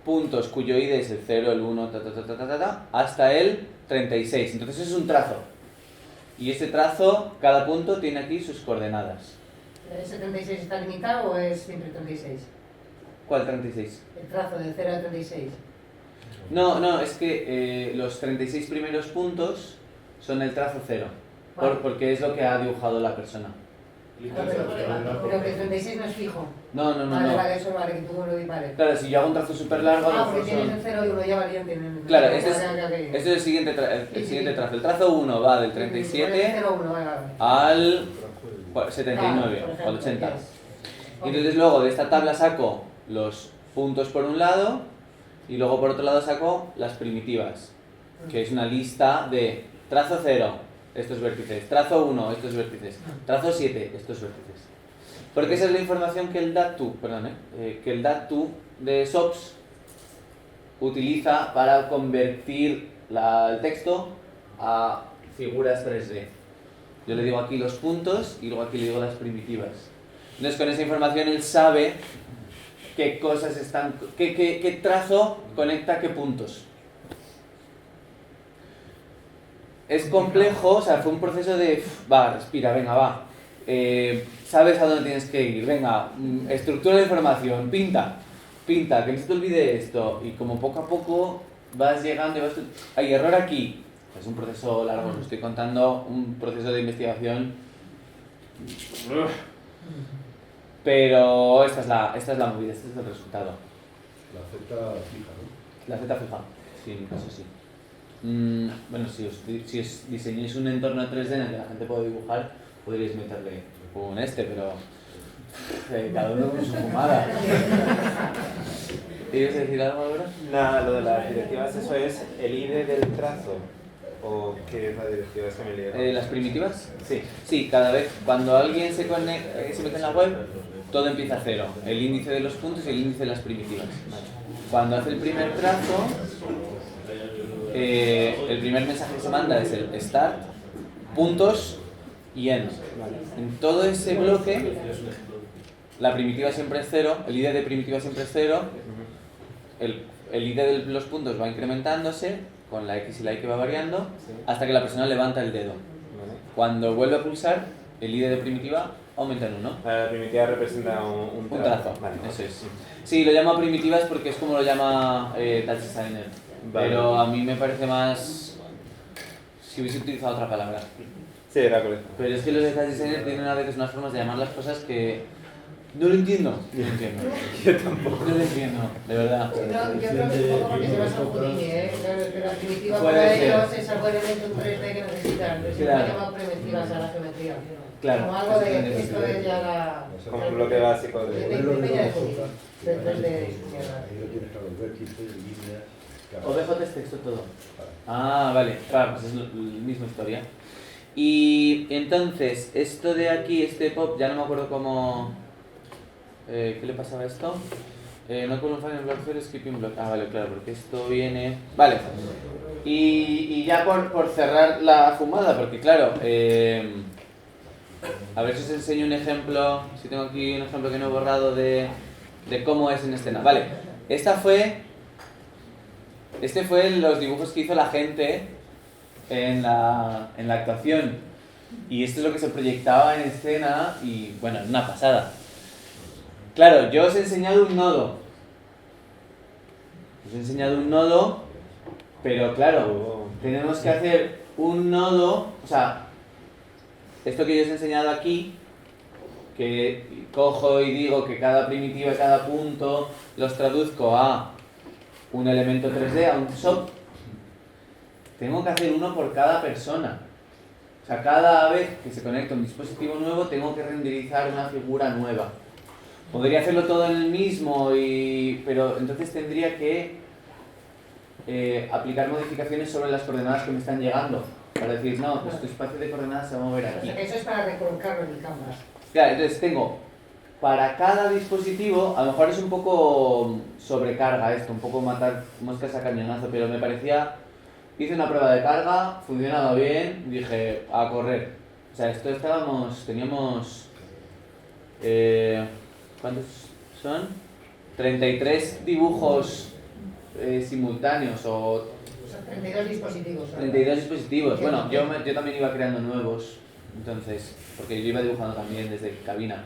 S1: puntos cuyo ID es el 0, el 1, hasta el 36. Entonces es un trazo. Y ese trazo, cada punto tiene aquí sus coordenadas.
S3: ¿Ese 36 está limitado o es siempre 36?
S1: ¿Cuál 36?
S3: El trazo de 0 a 36.
S1: No, es que los 36 primeros puntos son el trazo 0. Porque es lo que ha dibujado la persona.
S3: Pero que el 36 no es fijo.
S1: No.
S3: Vale, eso vale, que tú me lo di, vale.
S1: Claro, si yo hago un trazo súper largo, a lo mejor
S3: porque tienes
S1: son...
S3: el 0 y 1, ya vale, ya tienen...
S1: Claro, este es el siguiente trazo. El trazo 1 va del 37 al 79, al 80. Y entonces luego de esta tabla saco los puntos por un lado y luego por otro lado saco las primitivas, que es una lista de trazo 0, estos vértices, trazo 1, estos vértices, trazo 7, estos vértices. Porque esa es la información que el DAT2, que el DAT2 de SOPS utiliza para convertir el texto a figuras 3D. Yo le digo aquí los puntos y luego aquí le digo las primitivas. Entonces con esa información él sabe qué cosas están, qué trazo conecta qué puntos. Es complejo, o sea, fue un proceso de, respira, venga, va. Sabes a dónde tienes que ir, venga, estructura de información, pinta, que no se te olvide esto. Y como poco a poco vas llegando y hay error aquí. Es un proceso largo, os estoy contando un proceso de investigación. Pero esta es la movida, este es el resultado.
S2: La Z fija, ¿no?
S1: La Z fija, sí, en mi caso sí. Bueno, si os diseñáis un entorno 3D en el que la gente puede dibujar, podríais meterle un pero cada uno con su fumada. ¿Quieres decir algo ahora?
S6: No, lo de las directivas, eso es el ID del trazo. ¿O qué es la directiva? Es que me lío.
S1: ¿Las primitivas?
S6: Sí.
S1: Sí, cada vez cuando alguien se mete en la web, todo empieza a 0. El índice de los puntos y el índice de las primitivas. Cuando hace el primer trazo, el primer mensaje que se manda es el start, puntos y end. En todo ese bloque, la primitiva siempre es 0, el ID de primitiva siempre es 0, el ID de los puntos va incrementándose con la X y la Y que va variando hasta que la persona levanta el dedo. Cuando vuelve a pulsar, el ID de primitiva aumenta en 1.
S6: La primitiva representa un
S1: trazo.
S6: Vale.
S1: Eso es. Sí, lo llamo primitivas porque es como lo llama Touch Designer.
S6: Vale.
S1: Pero a mí me parece más si hubiese utilizado otra palabra.
S6: Sí, era correcto.
S1: Pero es que los de Touch Designer tienen a veces unas formas de llamar las cosas que no lo entiendo.
S6: Yo tampoco.
S1: No lo entiendo, de verdad.
S3: Yo creo que es un poco porque se basa en Houdini, que la primitiva
S1: Puede
S3: para
S1: ser.
S3: ellos es algo elemento en 3D que necesitan, pero siempre
S1: Claro.
S3: han llamado primitivas a la geometría.
S1: Claro.
S3: Como algo de esto es ya la...
S6: Como un bloque básico
S3: de
S6: de...
S3: pequeña de Houdini, de 3D.
S2: Ahí lo tienes con los vértices, líneas.
S1: OBJ es texto todo. Ah, vale, claro, pues es la misma historia. Y entonces, esto de aquí, este pop, ya no me acuerdo cómo... ¿qué le pasaba a esto? No con un file en block 0, skipping block. Ah, vale, claro, porque esto viene... Vale. Y ya por cerrar la fumada, porque claro, a ver si os enseño un ejemplo, si tengo aquí un ejemplo que no he borrado de cómo es en escena. Vale, este fue los dibujos que hizo la gente en la actuación. Y esto es lo que se proyectaba en escena y, bueno, es una pasada. Claro, yo os he enseñado un nodo. Pero claro, tenemos que hacer un nodo, o sea, esto que yo os he enseñado aquí, que cojo y digo que cada primitiva y cada punto los traduzco a un elemento 3D, a un SOP, tengo que hacer uno por cada persona. O sea, cada vez que se conecta un dispositivo nuevo tengo que renderizar una figura nueva. Podría hacerlo todo en el mismo, pero entonces tendría que aplicar modificaciones sobre las coordenadas que me están llegando. Para decir, no, pues tu espacio de coordenadas se va a mover
S3: O
S1: aquí.
S3: sea, que eso es para recolocarlo en el canvas.
S1: Claro, entonces tengo, para cada dispositivo, a lo mejor es un poco sobrecarga esto, un poco matar moscas a cañonazo, pero me parecía, hice una prueba de carga, funcionaba bien, dije, a correr. O sea, teníamos, ¿cuántos son? 33 dibujos simultáneos o...
S3: O sea, 32 dispositivos. ¿verdad?
S1: 32 dispositivos. Bueno, yo también iba creando nuevos, entonces, porque yo iba dibujando también desde cabina.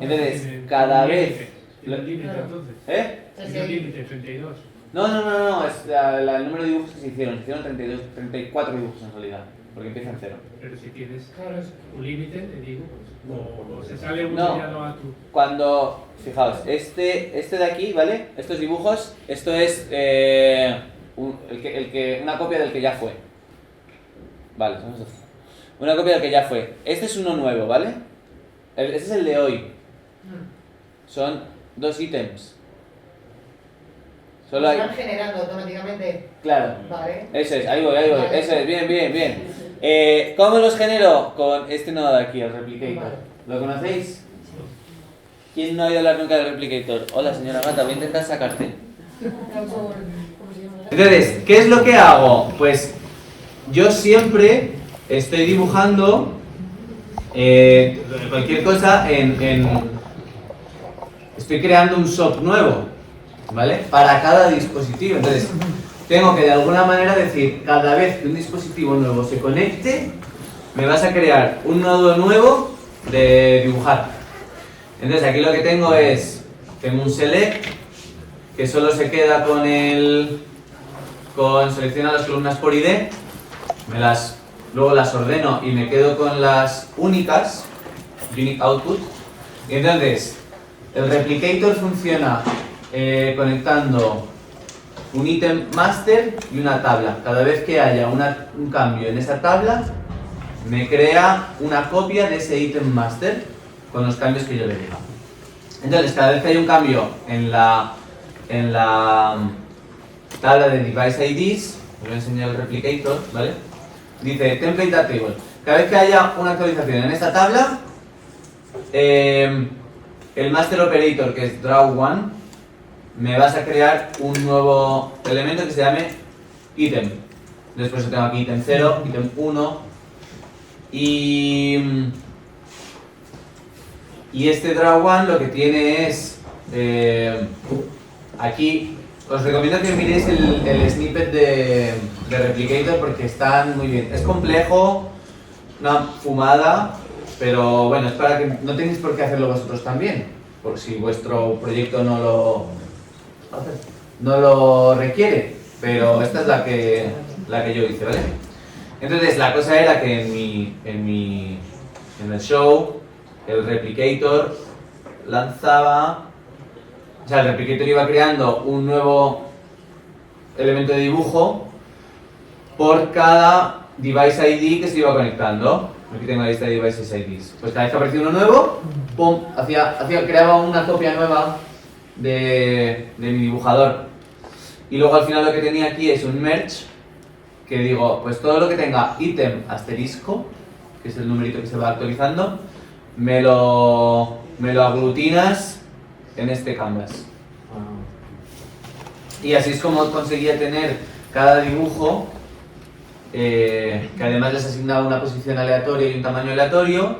S1: Entonces, cada vez...
S8: ¿Tiene un límite entonces?
S1: ¿Eh?
S8: ¿Tiene un límite? 32.
S1: No, es el número de dibujos que se hicieron 34 dibujos en realidad, porque empieza en 0.
S8: Pero si tienes
S3: Claro, es-
S8: un límite, te digo, pues, o se sale uno
S1: No.
S8: ya no a tu...
S1: Cuando, fijaos, este de aquí, ¿vale? Estos dibujos, esto es una copia del que ya fue. Vale, son dos. Una copia del que ya fue. Este es uno nuevo, ¿vale? Este es el de hoy. Son 2 ítems. Solo hay...
S3: Están generando automáticamente.
S1: Claro.
S3: Vale.
S1: Eso es, ahí voy, eso es, bien. ¿Cómo los genero? Con este nodo de aquí, el Replicator.
S3: Vale.
S1: ¿Lo conocéis? ¿Quién no ha oído hablar nunca del Replicator? Hola, señora Gata, voy a intentar sacarte.
S3: ¿Cómo se llama?
S1: Entonces, ¿qué es lo que hago? Pues yo siempre estoy dibujando cualquier cosa estoy creando un SOP nuevo, ¿vale? Para cada dispositivo. Entonces, tengo que de alguna manera decir, cada vez que un dispositivo nuevo se conecte, me vas a crear un nodo nuevo de dibujar. Entonces, aquí lo que tengo es, tengo un select, que solo se queda con selecciona las columnas por ID, luego las ordeno y me quedo con las únicas, unique output, y entonces el replicator funciona conectando un ítem master y una tabla. Cada vez que haya un cambio en esa tabla, me crea una copia de ese ítem master con los cambios que yo le diga. Entonces, cada vez que hay un cambio en la tabla de device IDs, os voy a enseñar el replicator, ¿vale? Dice template table. Cada vez que haya una actualización en esta tabla, el master operator, que es draw1, me vas a crear un nuevo elemento que se llame item. Después tengo aquí item 0, item 1 y este draw1 lo que tiene es aquí os recomiendo que miréis el snippet de Replicator porque están muy bien. Es complejo, una fumada, pero bueno, es para que no tenéis por qué hacerlo vosotros también, por si vuestro proyecto no lo requiere, pero esta es la que yo hice, ¿vale? Entonces la cosa era que en el show el Replicator lanzaba, o sea, el Replicator iba creando un nuevo elemento de dibujo por cada device ID que se iba conectando. Aquí tengo la lista de devices IDs. Pues cada vez que aparecía uno nuevo, ¡pum! Creaba una copia nueva de mi dibujador. Y luego al final lo que tenía aquí es un merge, que digo, pues todo lo que tenga ítem asterisco, que es el numerito que se va actualizando, me lo aglutinas en este canvas. Y así es como conseguía tener cada dibujo, que además les asignaba una posición aleatoria y un tamaño aleatorio,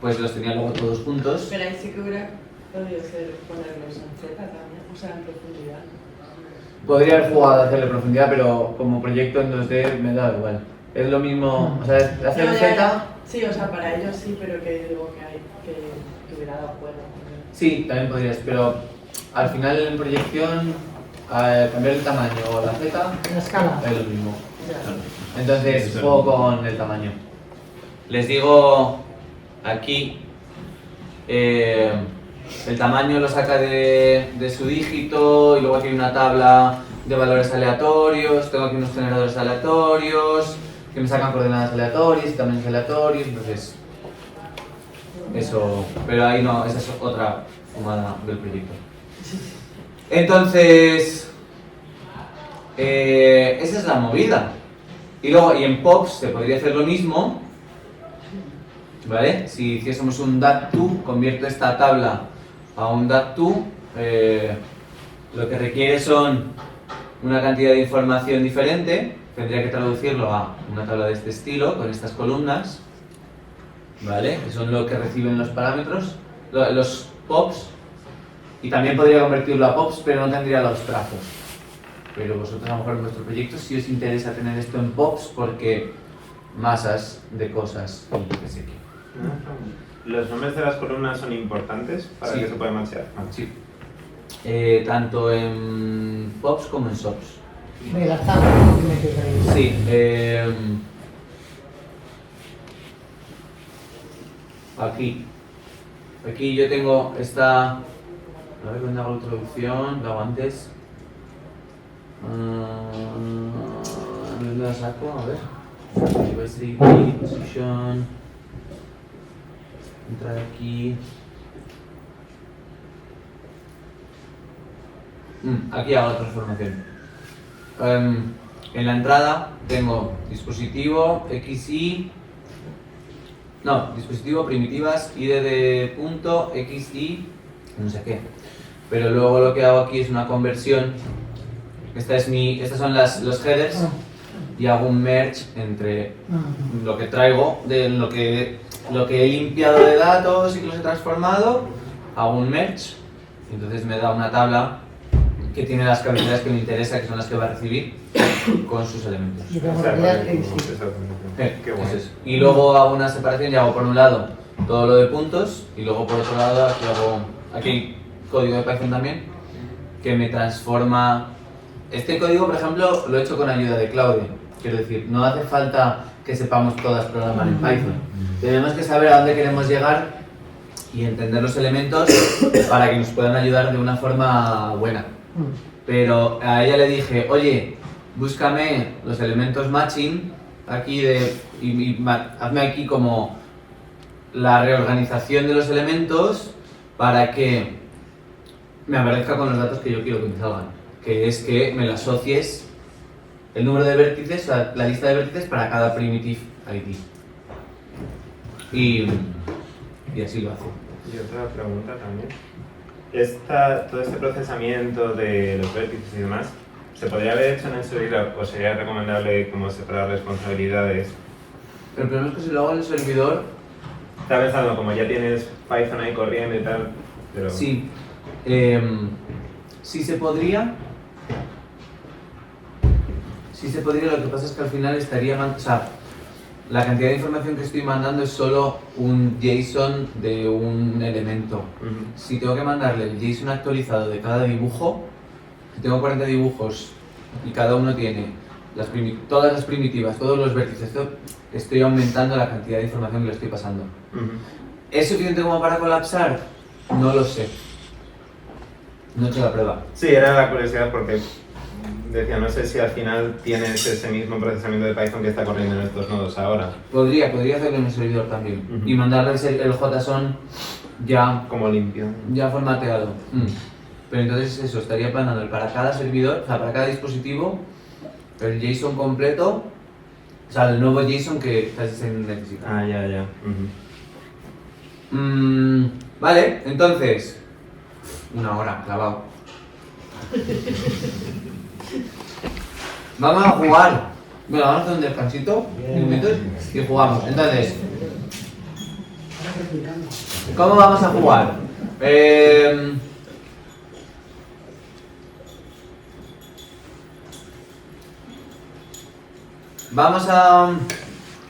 S1: pues los tenía luego todos juntos.
S7: Pero ahí sí que hubiera podido ser ponerlos en Z también, o sea, en profundidad.
S1: Podría haber jugado a hacerle profundidad, pero como proyecto en 2D me da igual. Es lo mismo, o sea, hacer
S7: No, ya,
S1: Z...
S7: ya. Sí, o sea, para ellos sí, pero que digo que hubiera dado juego.
S1: Sí, también podrías, pero al final en proyección, cambiar el tamaño o la Z
S3: La escala.
S1: es lo mismo. Entonces juego con el tamaño. Les digo aquí, el tamaño lo saca de su dígito y luego aquí hay una tabla de valores aleatorios, tengo aquí unos generadores aleatorios que me sacan coordenadas aleatorias y tamaños aleatorios, entonces eso, pero ahí no, esa es otra fumada del proyecto. Entonces, esa es la movida. Y luego, y en POPs se podría hacer lo mismo, ¿vale? Si hiciésemos un DAT2, convierto esta tabla a un DAT2, lo que requiere son una cantidad de información diferente, tendría que traducirlo a una tabla de este estilo, con estas columnas, ¿vale? Que son lo que reciben los parámetros, los POPs, y también podría convertirlo a POPs, pero no tendría los trazos. Pero vosotros a lo mejor en vuestro proyecto sí os interesa tener esto en POPs porque masas de cosas y yo qué sé qué.
S6: ¿Los nombres de las columnas son importantes para
S1: Sí.
S6: que se pueda machear?
S1: Sí. Tanto en POPs como en SOPs.
S3: Me las tablas que metes ahí.
S1: Sí. Aquí yo tengo esta... A ver dónde hago la traducción, lo hago antes. ¿Dónde la saco? A ver. Diversity, position. Entrar aquí. Aquí hago la transformación. En la entrada tengo dispositivo, XI. No, dispositivo, primitivas, id de punto, XI, no sé qué. Pero luego lo que hago aquí es una conversión. Estas son los headers y hago un merge entre lo que traigo, de lo que he limpiado de datos y que los he transformado, hago un merge, y entonces me da una tabla que tiene las cavidades que me interesa, que son las que va a recibir con sus elementos.
S3: Y como
S6: O sea,
S3: realidad
S6: con
S3: que
S6: el-
S3: sí.
S6: Qué bueno.
S1: Eso es. Y luego hago una separación y hago por un lado todo lo de puntos y luego por otro lado aquí hay código de Python también que me transforma. Este código, por ejemplo, lo he hecho con ayuda de Claude. Quiero decir, no hace falta que sepamos todas programar en Python. Tenemos que saber a dónde queremos llegar y entender los elementos para que nos puedan ayudar de una forma buena. Pero a ella le dije, oye, búscame los elementos matching aquí hazme aquí como la reorganización de los elementos para que me aparezca con los datos que yo quiero que me salgan, que es que me lo asocies el número de vértices, o sea, la lista de vértices para cada primitive ID. Y así lo hace.
S6: Y otra pregunta también. Todo este procesamiento de los vértices y demás, ¿se podría haber hecho en el servidor o sería recomendable como separar responsabilidades?
S1: El problema es que si lo hago en el servidor,
S6: Estaba pensando, como ya tienes Python ahí corriendo y tal, pero...
S1: sí, sí se podría. Sí se podría, lo que pasa es que al final estaría... O sea, la cantidad de información que estoy mandando es solo un JSON de un elemento.
S6: Ujú.
S1: Si tengo que mandarle el JSON actualizado de cada dibujo, si tengo 40 dibujos y cada uno tiene todas las primitivas, todos los vértices, estoy aumentando la cantidad de información que le estoy pasando.
S6: Ujú.
S1: ¿Es suficiente como para colapsar? No lo sé. No he hecho la prueba.
S6: Sí, era la curiosidad porque decía, no sé si al final tienes ese mismo procesamiento de Python que está corriendo en estos nodos ahora.
S1: Podría hacerlo en el servidor también.
S6: Ujú.
S1: Y mandarle el JSON ya
S6: Como limpio.
S1: formateado. Pero entonces eso, estaría planeando para cada servidor, o sea, para cada dispositivo, el JSON completo, o sea, el nuevo JSON que casi se necesita.
S6: Ah, ya. Ujú.
S1: Vale, entonces, 1 hora, clavado. Vamos a jugar. Bueno, vamos a hacer un descansito, 10 minutos, y jugamos. Entonces, ¿cómo vamos a jugar?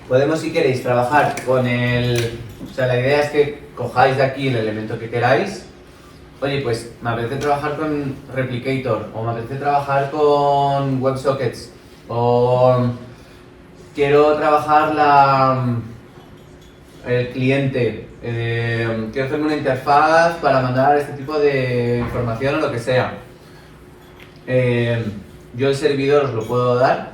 S1: Podemos, si queréis, trabajar con o sea, la idea es que cojáis de aquí el elemento que queráis. Oye, pues me apetece trabajar con Replicator, o me apetece trabajar con WebSockets, o quiero trabajar el cliente, quiero hacerme una interfaz para mandar este tipo de información o lo que sea. Yo el servidor os lo puedo dar,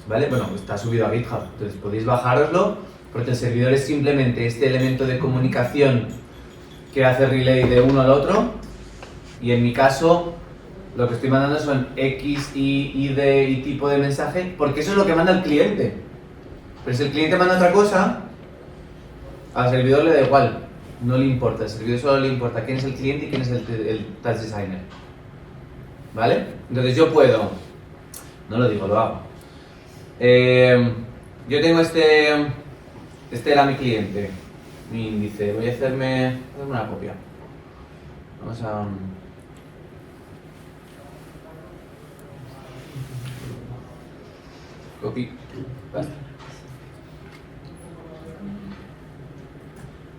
S1: ¿vale? Bueno, está subido a GitHub, entonces podéis bajároslo, porque el servidor es simplemente este elemento de comunicación que hace relay de uno al otro, y en mi caso lo que estoy mandando son X, Y, ID y tipo de mensaje, porque eso es lo que manda el cliente. Pero si el cliente manda otra cosa, al servidor le da igual, no le importa, al servidor solo le importa quién es el cliente y quién es el touch designer. ¿Vale? Entonces yo puedo, no lo digo, lo hago. Yo tengo este era mi cliente, mi índice, voy a hacerme una copia. Vamos a... Copy. Basta.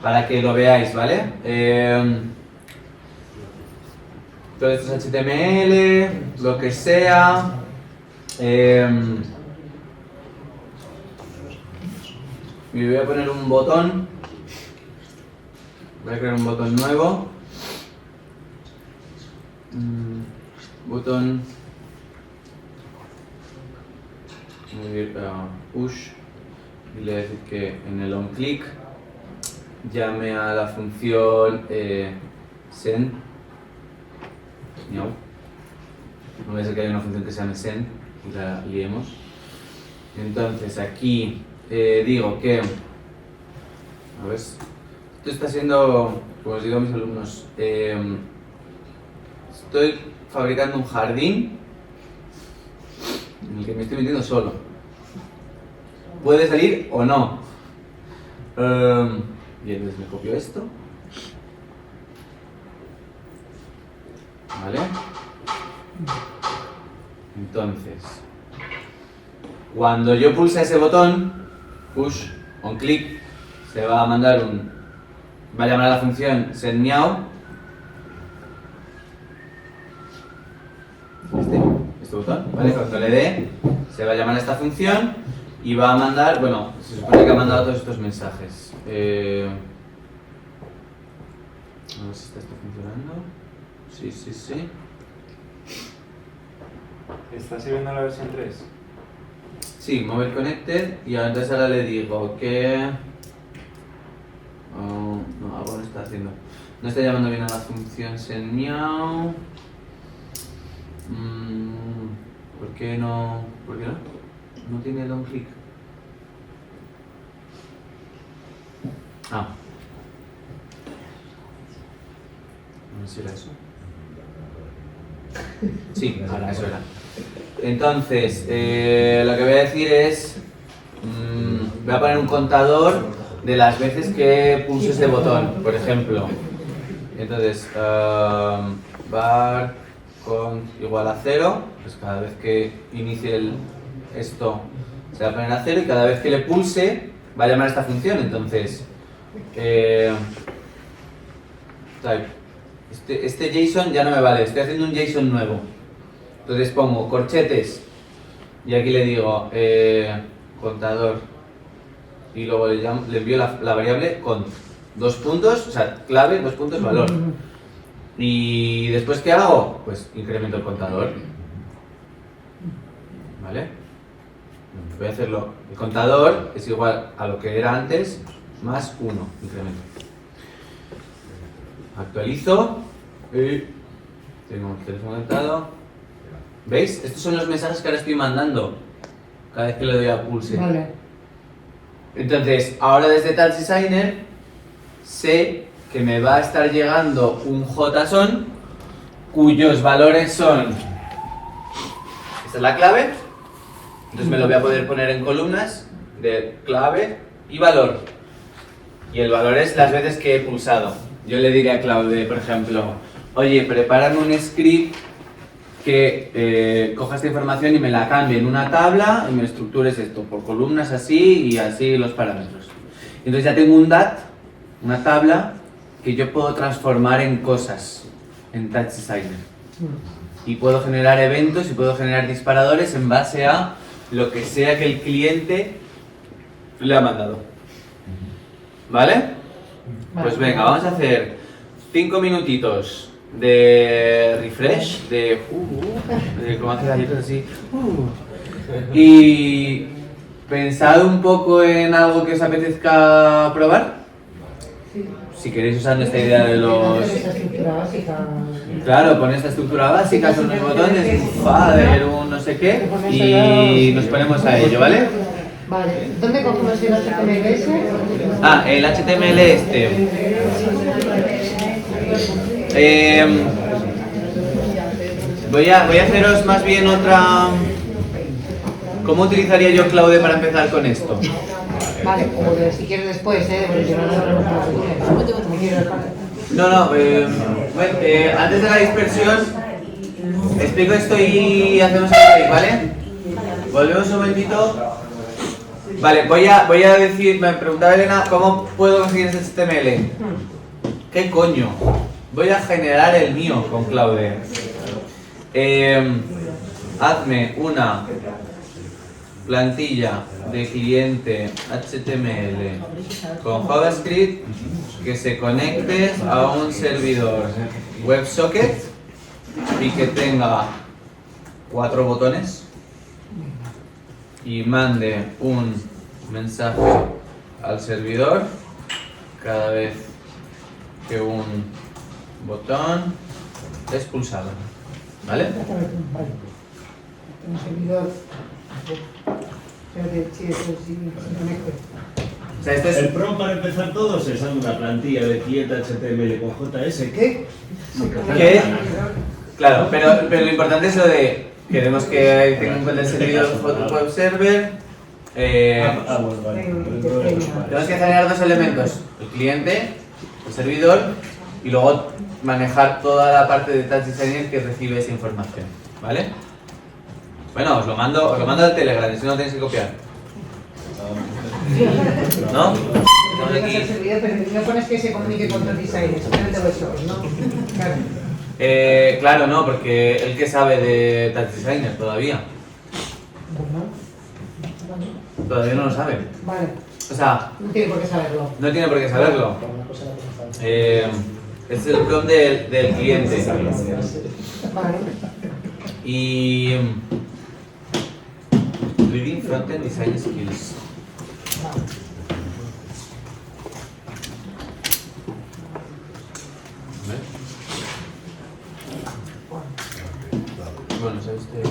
S1: Para que lo veáis, ¿vale? Todo esto es HTML, lo que sea. Y voy a poner un botón. Voy a crear un botón nuevo. Botón. Voy a ir a push. Y le voy a decir que en el onClick llame a la función send. No voy a ser que haya una función que se llame send y la liemos. Entonces aquí digo que, a ver, esto está siendo, como os digo a mis alumnos, estoy fabricando un jardín en el que me estoy metiendo solo. Puede salir o no. Y entonces me copio esto. ¿Vale? Entonces, cuando yo pulse ese botón, push, on click, se va a mandar va a llamar a la función sendMeow. Este botón, ¿vale? Cuando le dé, se va a llamar a esta función y va a mandar, bueno, se supone que ha mandado todos estos mensajes. A ver si está funcionando. Sí.
S6: ¿Estás sirviendo la versión 3?
S1: Sí, mobile connected, y entonces ahora le digo que... no, algo no está haciendo. No está llamando bien a la función sendMeow. ¿Por qué no? No tiene el onClick. No sé si era eso. Sí, ahora eso era. Entonces, lo que voy a decir es, voy a poner un contador de las veces que pulso este botón, por ejemplo. Entonces, var con igual a 0, pues cada vez que inicie esto se va a poner a 0 y cada vez que le pulse va a llamar a esta función. Entonces, este JSON ya no me vale, estoy haciendo un JSON nuevo. Entonces pongo corchetes y aquí le digo contador y luego le envío la variable con 2 puntos, o sea, clave, 2 puntos, valor. Y después, ¿qué hago? Pues incremento el contador. ¿Vale? Voy a hacerlo. El contador es igual a lo que era antes más 1, incremento. Actualizo y tengo el teléfono conectado. ¿Veis? Estos son los mensajes que ahora estoy mandando cada vez que le doy a pulse.
S3: Vale.
S1: Entonces, ahora desde Touch Designer sé que me va a estar llegando un JSON cuyos valores son... Esta es la clave. Entonces me lo voy a poder poner en columnas de clave y valor. Y el valor es las veces que he pulsado. Yo le diré a Claude, por ejemplo, oye, prepárame un script que coja esta información y me la cambie en una tabla y me estructures esto por columnas así y así los parámetros. Entonces ya tengo un DAT, una tabla, que yo puedo transformar en cosas en Touch Designer. Y puedo generar eventos y puedo generar disparadores en base a lo que sea que el cliente le ha mandado. ¿Vale? Pues venga, vamos a hacer 5 minutitos de refresh, de como hace galletas así. Y pensad un poco en algo que os apetezca probar. Si queréis usar esta idea de los...
S3: Esa estructura básica.
S1: Claro, con esta estructura básica, son unos botones, un fader, un no sé qué, y nos ponemos a ello, ¿vale?
S3: Vale, ¿dónde cogemos el HTML ese?
S1: Ah, el HTML este. Voy a haceros más bien otra... ¿Cómo utilizaría yo Claude para empezar con esto?
S3: Vale, o si quieres después, porque yo no lo
S1: No, bueno, antes de la dispersión, explico esto y hacemos el break, ¿vale? Volvemos un momentito. Vale, voy a decir, me preguntaba Elena, ¿cómo puedo conseguir ese HTML? ¿Qué coño? Voy a generar el mío con Claude. Hazme una plantilla de cliente HTML con JavaScript que se conecte a un servidor WebSocket y que tenga 4 botones y mande un mensaje al servidor cada vez que un botón es pulsado, ¿vale?
S3: Un servidor. Sí, eso sí, se conecte.
S1: O sea, esto es...
S9: El prompt para empezar todos es una plantilla de cliente HTML con JS. ¿Qué?
S1: ¿Qué? Claro, pero lo importante es lo de queremos que tenga en cuenta el servidor web server.
S9: Bueno, vale.
S1: Tenemos que generar 2 elementos, el cliente, el servidor y luego manejar toda la parte de Touch Designer que recibe esa información, ¿vale? Bueno, os lo mando al Telegram, si no lo tenéis que copiar. ¿No? Estamos
S3: El
S1: aquí.
S3: servidor, pero no pones que se comunique con los designers, simplemente vosotros, ¿no? Claro.
S1: Claro, no, porque él que sabe de Touch Designer todavía. Todavía no lo sabe.
S3: Vale,
S1: O sea,
S3: no tiene por qué saberlo.
S1: no tiene por qué saberlo. Es el prompt del cliente.
S3: Vale.
S1: Y... Reading Frontend Design Skills. Bueno, ¿sabes qué?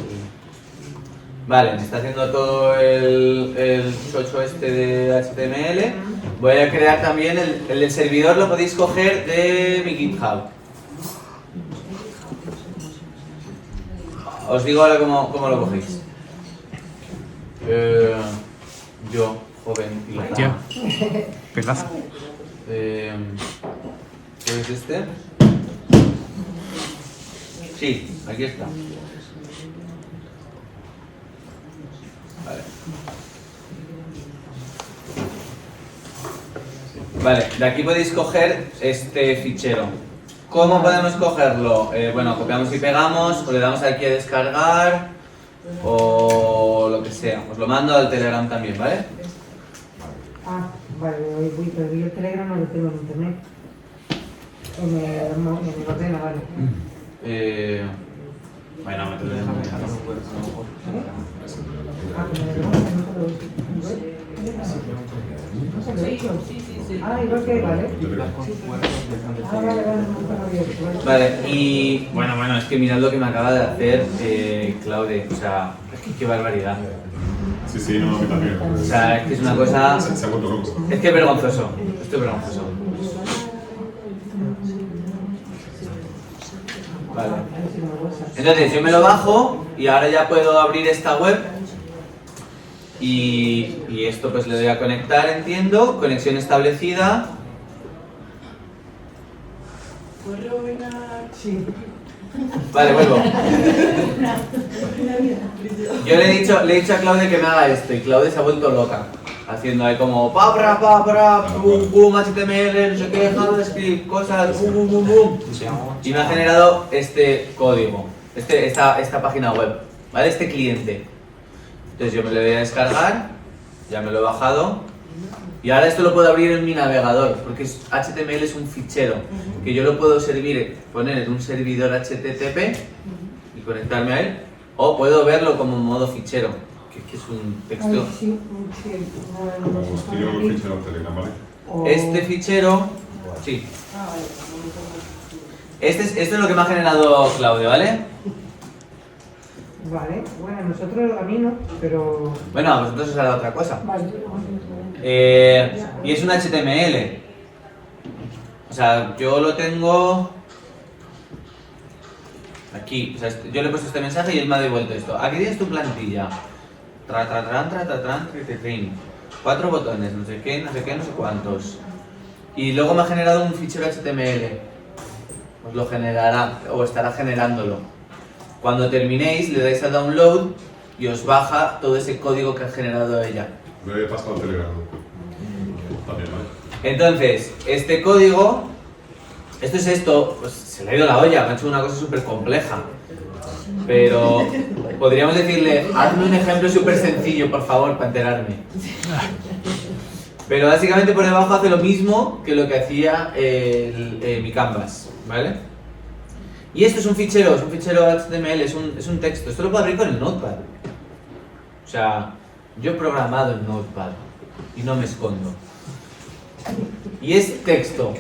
S1: Vale, me está haciendo todo el chocho este de HTML. Voy a crear también el del servidor, lo podéis coger de mi GitHub. Os digo ahora cómo lo cogéis. Yo, joven y lejano.
S10: Pedazo.
S1: ¿Qué es este? Sí, aquí está. Vale, de aquí podéis coger este fichero. ¿Cómo podemos cogerlo? Bueno, copiamos y pegamos, o le damos aquí a descargar, o lo que sea. Os lo mando al Telegram también, ¿vale?
S3: Ah, vale, pero yo el Telegram no lo tengo en internet. En el ordena, vale.
S1: Bueno, me tendré que dejar.
S3: Ah, como el ordena, no lo sí. Ah, igual que, vale. Ah, vale, nunca lo había hecho.
S1: Vale, y bueno, es que mirad lo que me acaba de hacer Claude, o sea, es que qué barbaridad.
S10: Sí, no, a mí también.
S1: O sea, es que es una cosa...
S10: Se ha vuelto loco.
S1: Es que es vergonzoso, esto es vergonzoso. Vale. Entonces yo me lo bajo y ahora ya puedo abrir esta web y esto pues le doy a conectar, entiendo, conexión establecida.
S3: Sí.
S1: Vale, vuelvo. Yo le he dicho a Claude que me haga esto y Claude se ha vuelto loca. Haciendo ahí como pum, pum, HTML, no sé qué, JavaScript, cosas, boom. Y me ha generado este código, esta página web, ¿vale? Este cliente. Entonces yo me lo voy a descargar, ya me lo he bajado Y ahora esto lo puedo abrir en mi navegador, porque HTML es un fichero que yo lo puedo poner en un servidor HTTP y conectarme a él, o puedo verlo como modo fichero, que es un texto.
S3: Ay, sí, sí, no,
S10: Como escribo un fichero en Telegram, ¿vale?
S1: Este fichero, sí. Esto es lo que me ha generado Claudio, ¿vale?
S3: Vale, bueno, nosotros a mí no, pero...
S1: Bueno, a vosotros os hará otra cosa.
S3: Vale.
S1: Y es un HTML. O sea, yo lo tengo aquí. O sea, yo le he puesto este mensaje y él me ha devuelto esto. Aquí tienes tu plantilla. Trin. 4 botones, no sé qué, no sé cuántos. Y luego me ha generado un fichero HTML. Os lo generará, o estará generándolo. Cuando terminéis, le dais a download y os baja todo ese código que ha generado ella.
S10: Lo he pasado a Telegram. También, ¿vale?
S1: Entonces, este código, esto, pues se le ha ido la olla, me ha hecho una cosa súper compleja. Pero podríamos decirle, hazme un ejemplo súper sencillo, por favor, para enterarme. Pero básicamente por debajo hace lo mismo que lo que hacía mi Canvas, ¿vale? Y esto es un fichero HTML, es un texto. Esto lo puedo abrir con el Notepad. O sea, yo he programado en Notepad y no me escondo. Y es texto,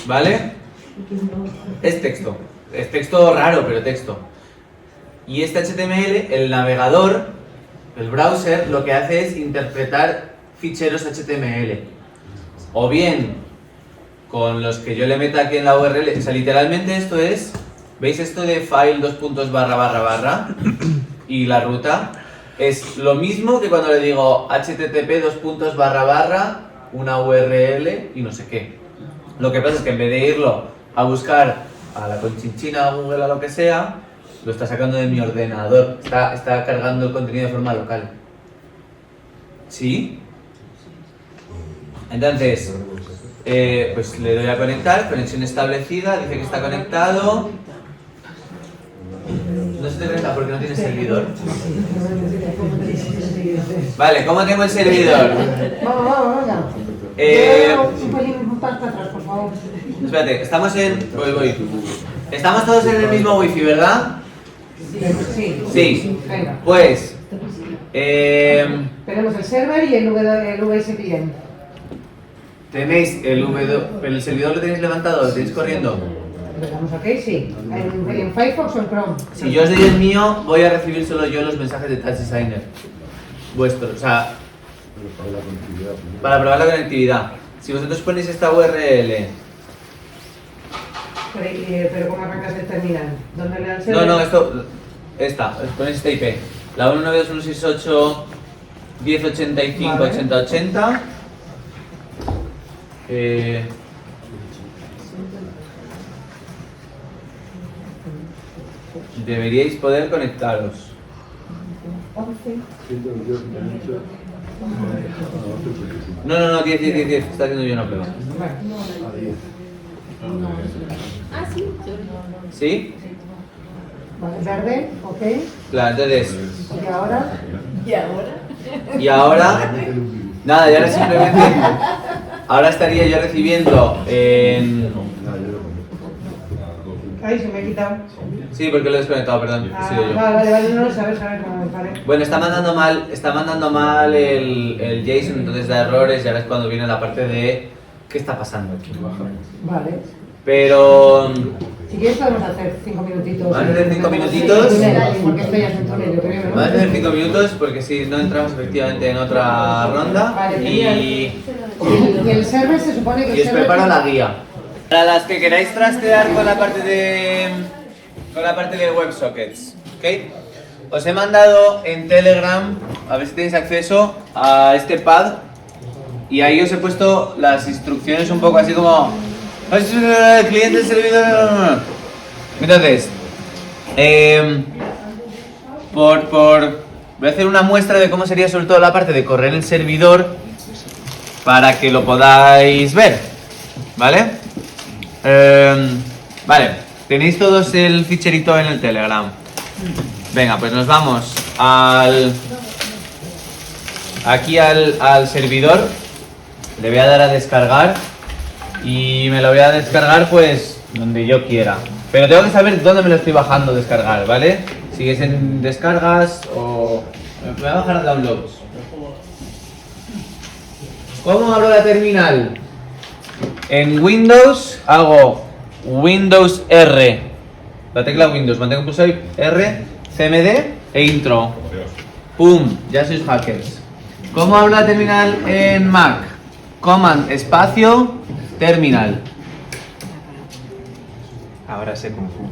S1: ¿vale? Es texto. Es texto raro, pero texto. Y este HTML, el navegador, el browser, lo que hace es interpretar ficheros HTML. O bien con los que yo le meta aquí en la URL, o sea, literalmente esto es, ¿veis esto de file //? Y la ruta es lo mismo que cuando le digo http // una URL y no sé qué. Lo que pasa es que en vez de irlo a buscar a la Conchinchina, a Google, a lo que sea, lo está sacando de mi ordenador, está cargando el contenido de forma local. ¿Sí? Entonces, pues le doy a conectar, conexión establecida, dice que está conectado. No se te conecta porque no tiene servidor. Vale, ¿cómo tengo el servidor?
S3: Vamos. Un pelín para atrás, por favor.
S1: Espérate, estamos en... Voy. Estamos todos en el mismo wifi, ¿verdad? Sí.
S3: Venga.
S1: Pues...
S3: Tenemos el server y el VSPN.
S1: Tenéis el servidor lo tenéis levantado, lo tenéis corriendo.
S3: Le damos OK, sí. ¿En Firefox o en Chrome?
S1: Si yo os doy el mío, voy a recibir solo yo los mensajes de Touch Designer. Vuestros, o sea... Para probar la conectividad. Si vosotros ponéis esta URL...
S3: Pero ¿cómo arrancas el terminal? ¿Dónde le dan server?
S1: No, esta, ponéis esta IP. La 192.168.1085.80.80. Deberíais poder conectaros.
S3: 11.
S1: No, 10. Está haciendo yo una prueba.
S4: Ah, sí.
S1: ¿Sí?
S3: Vale, verde, OK.
S1: Claro, entonces...
S3: ¿Y ahora?
S1: Y ahora... Nada, y ahora simplemente... Ahora estaría yo recibiendo en...
S3: Ay, se me ha quitado.
S1: Sí, porque lo he desconectado, perdón. He sido yo.
S3: Vale, no lo sabes, cómo me parece.
S1: Bueno, está mandando mal el JSON, entonces da errores y ahora es cuando viene la parte de ¿qué está pasando aquí?
S3: Vale.
S1: Pero...
S3: Si quieres podemos hacer 5 minutitos.
S1: ¿Vamos a hacer 5 minutitos?
S3: Porque esto ya es un túnel, yo creo, ¿no?
S1: Vamos a hacer 5 minutos porque si no entramos efectivamente en otra ronda.
S3: Vale,
S1: y
S3: el server se supone que...
S1: os preparo la guía. Para las que queráis trastear con la parte de WebSockets, ¿ok? Os he mandado en Telegram, a ver si tenéis acceso a este pad y ahí os he puesto las instrucciones un poco así como cliente, servidor. Entonces, voy a hacer una muestra de cómo sería sobre todo la parte de correr el servidor para que lo podáis ver, ¿vale? Vale, tenéis todos el ficherito en el Telegram. Venga, pues nos vamos al aquí al servidor, le voy a dar a descargar y me lo voy a descargar pues donde yo quiera. Pero tengo que saber dónde me lo estoy bajando descargar, ¿vale? Si es en descargas o... Me voy a bajar a downloads. ¿Cómo abro la terminal? En Windows hago Windows R, la tecla Windows, mantengo pulsado R, CMD e intro. ¡Pum! Ya sois hackers. ¿Cómo abro la terminal en Mac? Command espacio terminal. Ahora sé Kung Fu.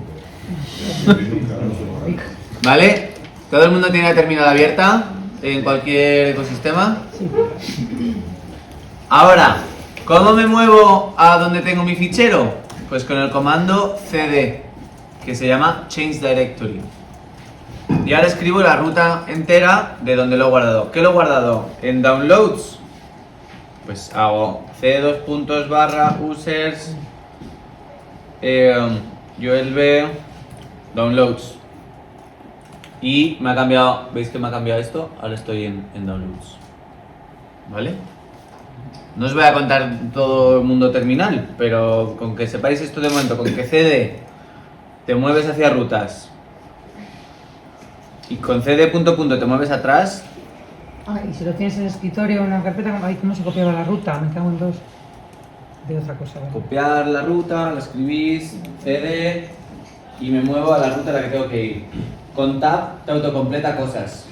S1: ¿Vale? ¿Todo el mundo tiene la terminal abierta en cualquier ecosistema? Ahora, ¿cómo me muevo a donde tengo mi fichero? Pues con el comando cd, que se llama Change Directory. Y ahora escribo la ruta entera de donde lo he guardado. ¿Qué lo he guardado? En Downloads. Pues hago c:/users ulv Downloads. Y me ha cambiado, ¿veis que me ha cambiado esto? Ahora estoy en Downloads. ¿Vale? No os voy a contar todo el mundo terminal, pero con que sepáis esto de momento, con que cd te mueves hacia rutas y con cd ... te mueves atrás.
S3: Y si lo tienes en el escritorio o en una carpeta, ¿cómo se copiaba la ruta? Me cago en dos. De otra cosa, ¿vale?
S1: Copiar la ruta, la escribís, cd y me muevo a la ruta a la que tengo que ir. Con tab te autocompleta cosas.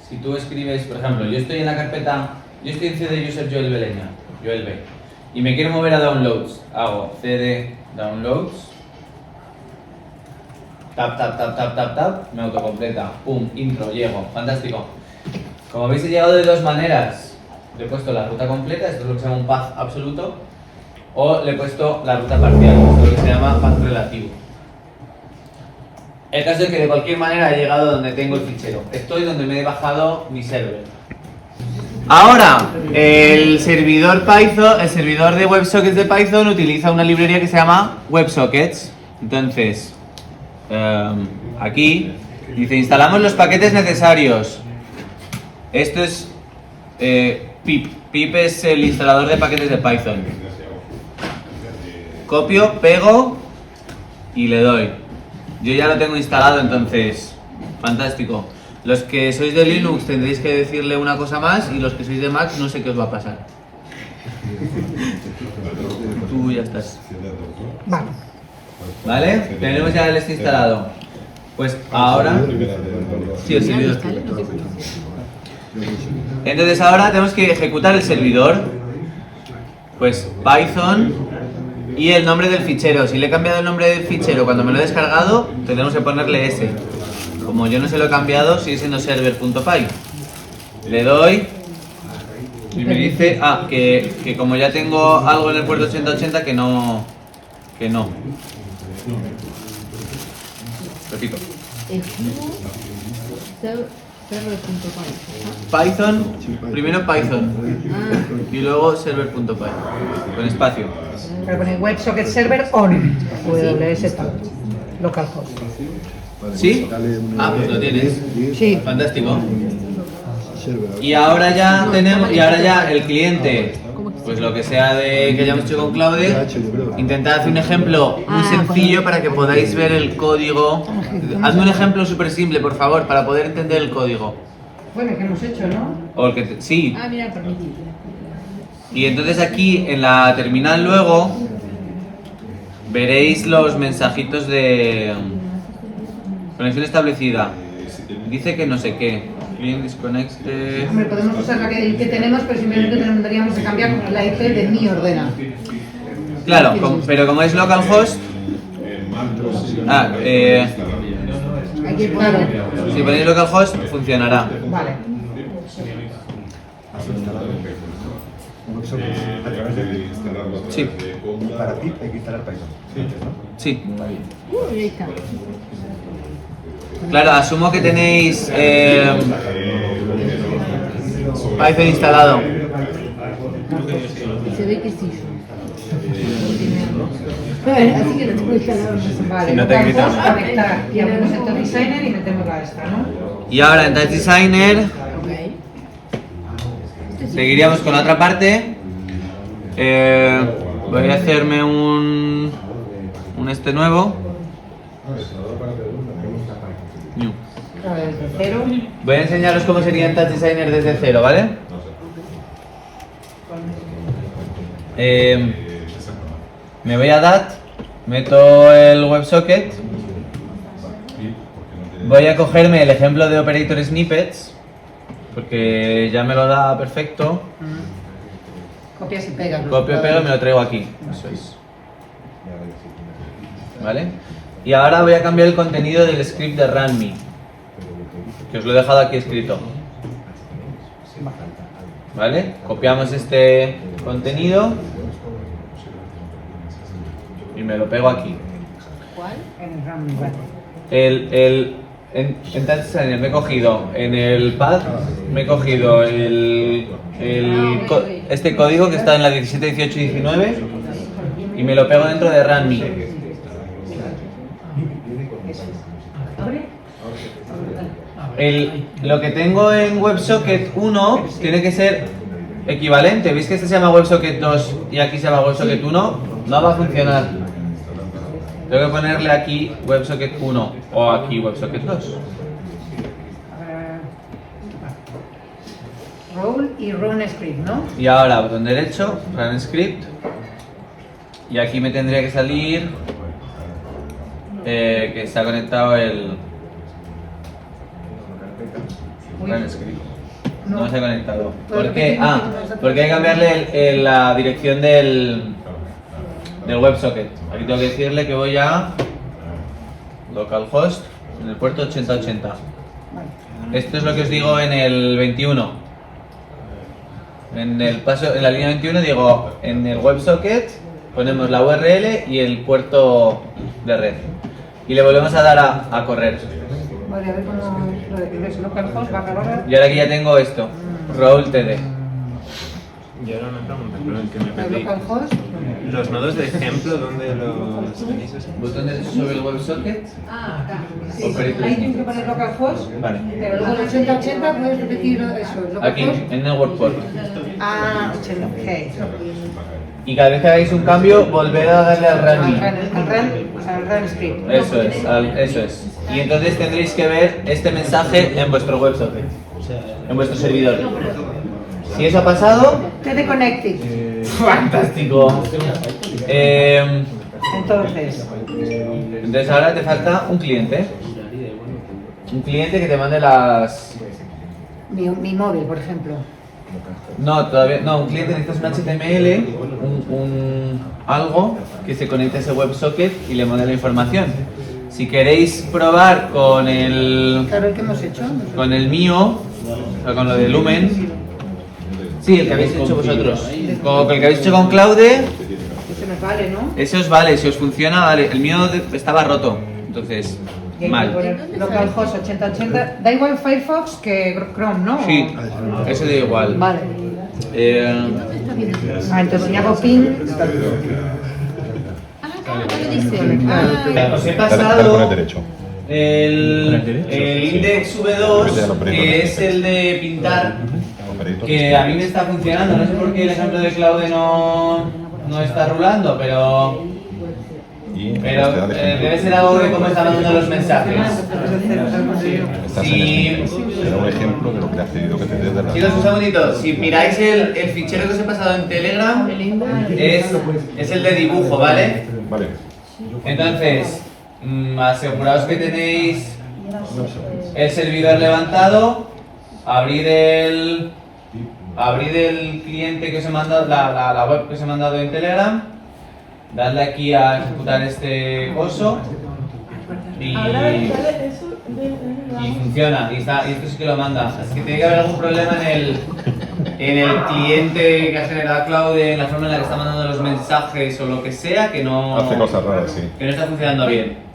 S1: Si tú escribes, por ejemplo, yo estoy en la carpeta, yo estoy en cd user Joel Beleña, Joel B, y me quiero mover a downloads, hago cd downloads, tab, me autocompleta, pum, intro, llego, fantástico. Como veis he llegado de dos maneras, le he puesto la ruta completa, esto es lo que se llama un path absoluto, o le he puesto la ruta parcial, esto es lo que se llama path relativo. El caso es que de cualquier manera he llegado donde tengo el fichero, estoy donde me he bajado mi server. Ahora, el servidor Python, el servidor de WebSockets de Python utiliza una librería que se llama WebSockets. Entonces, aquí dice instalamos los paquetes necesarios. Esto es pip. Pip es el instalador de paquetes de Python. Copio, pego y le doy. Yo ya lo tengo instalado, entonces, fantástico. Los que sois de Linux tendréis que decirle una cosa más y los que sois de Mac no sé qué os va a pasar. Tú ya estás.
S3: Vale.
S1: ¿Vale? Tenemos ya el instalado. Pues ahora... Sí, el servidor. Entonces ahora tenemos que ejecutar el servidor. Pues Python y el nombre del fichero. Si le he cambiado el nombre del fichero cuando me lo he descargado, tendremos que ponerle ese. Como yo no se lo he cambiado, sigue siendo server.py. Le doy y me dice que como ya tengo algo en el puerto 8080 que no. Repito. Python, primero Python y luego server.py con espacio.
S3: Pero pone WebSocket Server on WS localhost.
S1: ¿Sí? Pues lo tienes.
S3: Sí.
S1: Fantástico. Y ahora ya tenemos, el cliente, pues lo que sea de que hayamos hecho con Claude, intentad hacer un ejemplo muy sencillo para que podáis ver el código. Hazme un ejemplo súper simple, por favor, para poder entender el código.
S3: Bueno, que hemos hecho, ¿no?
S1: O el que sí.
S4: Mira, permitido.
S1: Y entonces aquí en la terminal luego veréis los mensajitos de conexión establecida. Dice que no sé qué. Client disconnected.
S3: Hombre, podemos usar la que tenemos, pero simplemente tendríamos que cambiar la IP de mi ordena.
S1: Claro, pero como es localhost.
S3: Aquí, claro.
S1: Si ponéis localhost funcionará.
S3: Vale.
S1: Sí.
S2: Para ti hay que instalar Python.
S1: Sí.
S4: Ahí está.
S1: Claro, asumo que tenéis Python instalado.
S4: Se ve que sí. Así que lo tengo instalado.
S3: Vale,
S1: Si no te
S3: localhost,
S1: gritan.
S3: conectar. Y abrimos el Designer y metemos la extra, ¿no?
S1: Y ahora en Touch Designer
S4: Ok.
S1: seguiríamos con la otra parte. Voy a hacerme un este nuevo. New.
S3: Desde cero.
S1: Voy a enseñaros cómo sería en Touch Designer desde cero, ¿vale? Me voy a DAT, meto el WebSocket. Voy a cogerme el ejemplo de Operator Snippets, porque ya me lo da perfecto.
S3: Copias y pegas.
S1: Copio, pego y me lo traigo aquí. Eso es. ¿Vale? Y ahora voy a cambiar el contenido del script de RunMe, que os lo he dejado aquí escrito. ¿Vale? Copiamos este contenido y me lo pego aquí.
S4: ¿Cuál?
S3: En el RAM, vale.
S1: En Touch Designer me he cogido, en el pad me he cogido este código que está en la 17, 18 y 19 y me lo pego dentro de RunMe. Lo que tengo en WebSocket 1 tiene que ser equivalente. ¿Veis que este se llama WebSocket 2 y aquí se llama WebSocket 1? No va a funcionar. Tengo que ponerle aquí WebSocket 1 o aquí WebSocket 2.
S3: Roll y run script, ¿no?
S1: Y ahora botón derecho, Run Script. Y aquí me tendría que salir que está conectado el Run Script. No se ha conectado. ¿Por qué? Porque hay que cambiarle la dirección del WebSocket. Aquí tengo que decirle que voy a localhost en el puerto 8080. Esto es lo que os digo en el 21. En la línea 21 digo, en el WebSocket ponemos la URL y el puerto de red. Y le volvemos a dar a correr.
S3: Vale, a ver cómo es localhost //
S1: Y ahora aquí ya tengo esto, roll td.
S6: Y ahora una pregunta, perdón, que me perdí.
S3: localhost.
S6: ¿Los nodos de ejemplo dónde los tenéis?
S1: Botón derecho sobre el WebSocket.
S3: Sí, ahí tienes que poner localhost.
S1: Vale.
S3: Pero luego el 8080 puedes repetir eso, localhost.
S1: Aquí, en Network Port.
S3: 80, ok.
S1: Y cada vez que hagáis un cambio, volver a darle al
S3: Al
S1: running.
S3: run script.
S1: Eso es, eso es. Y entonces tendréis que ver este mensaje en vuestro WebSocket, en vuestro servidor. Si eso ha pasado,
S3: Te deconnected.
S1: fantástico. Entonces ahora te falta un cliente. Un cliente que te mande las...
S3: Mi móvil, por ejemplo.
S1: No, todavía no, un cliente necesitas un HTML, algo que se conecte a ese WebSocket y le mande la información. Si queréis probar con el
S3: que hemos hecho.
S1: con el mío, o sea, con lo de Lumen, sí, el que habéis hecho vosotros, con el que habéis hecho con Claude,
S3: Eso nos vale, ¿no?
S1: ese os vale, si os funciona, vale. El mío estaba roto, entonces
S3: Y hay que
S1: mal.
S3: poner localhost 8080. Da igual Firefox que Chrome, ¿no?
S1: Sí, eso da igual.
S3: Vale. Entonces si hago ping.
S1: Os he pasado el index V2, que es el de pintar, que a mí me está funcionando. No sé por qué el ejemplo de Claude no está rulando, pero debe ser algo de cómo está mandando los mensajes.
S10: Era un ejemplo de lo que ha pedido que te des de la...
S1: Chicos, un segundito. Si miráis el fichero que os he pasado en Telegram, es el de dibujo, ¿vale?
S10: Vale.
S1: Entonces, aseguraos que tenéis el servidor levantado, abrid el cliente que os he mandado, la web que os he mandado en Telegram, dadle aquí a ejecutar este coso y funciona, y esto sí que lo manda. Así que tiene que haber algún problema en el cliente que ha generado Claude, en la forma en la que está mandando los mensajes o lo que sea, que no,
S10: Hace cosas raras, sí.
S1: que no está funcionando bien.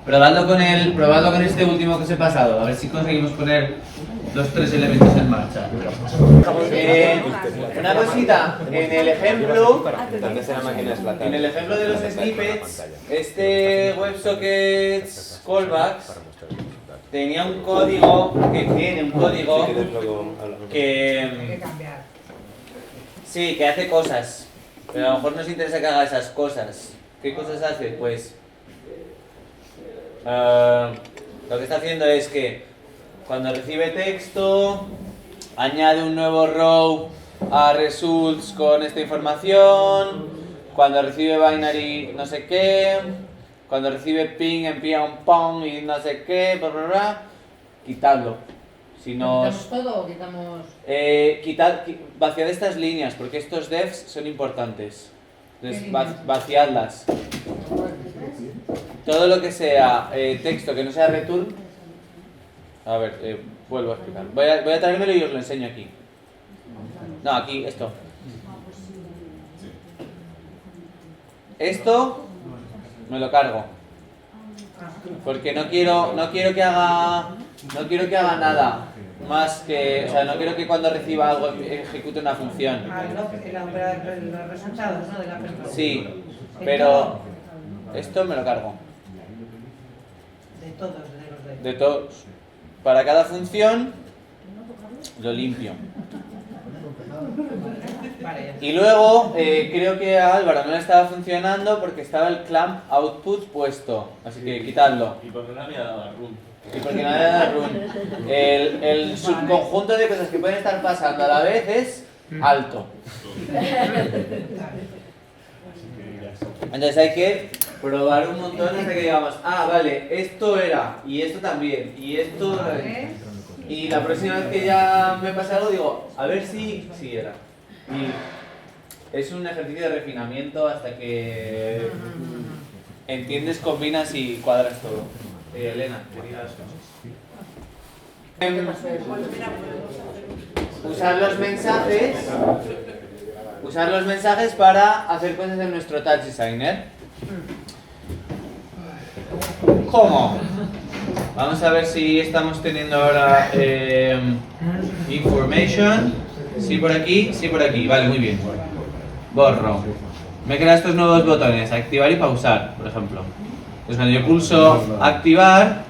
S1: Probadlo con este último que os he pasado, a ver si conseguimos poner los tres elementos en marcha. Una cosita, en el ejemplo de los snippets, este WebSockets callbacks tenía un código, que tiene un código
S6: Si quieres luego hablamos.
S1: que...
S3: cambiar.
S1: Sí, que hace cosas, pero a lo mejor nos interesa que haga esas cosas. ¿Qué cosas hace? Pues... lo que está haciendo es que cuando recibe texto, añade un nuevo row a results con esta información, cuando recibe binary no sé qué, cuando recibe ping envía un pong y no sé qué, bla bla bla, quitadlo. Si nos...
S4: ¿Quitamos todo o quitamos...?
S1: Vaciad estas líneas, porque estos defs son importantes. Entonces, vaciadlas. Todo lo que sea texto que no sea return... A ver, vuelvo a explicar. Voy a traérmelo y os lo enseño aquí. No, aquí, esto. Esto me lo cargo. Porque no quiero que haga nada más que, o sea, no quiero que cuando reciba algo ejecute una función.
S3: Los resultados, ¿no? De la persona.
S1: Sí, pero esto me lo cargo.
S3: De todos, de los de.
S1: De todos. Para cada función lo limpio.
S3: Vale,
S1: Y luego creo que a Álvaro no le estaba funcionando porque estaba el clamp output puesto. Así que quitadlo.
S9: ¿Y por qué no había dado run?
S1: Y porque no le da run. El subconjunto de cosas que pueden estar pasando a la vez es alto. Entonces hay que probar un montón hasta que digamos, ah, vale, esto era, y esto también, y esto... Y la próxima vez que ya me pase algo digo, a ver si era. Y es un ejercicio de refinamiento hasta que entiendes, combinas y cuadras todo. Elena, querías... Usar los mensajes para hacer cosas en nuestro Touch Designer. ¿Cómo? Vamos a ver si estamos teniendo ahora information. Sí por aquí, sí por aquí. Vale, muy bien. Borro. Me crean estos nuevos botones, activar y pausar, por ejemplo. Entonces cuando yo pulso activar,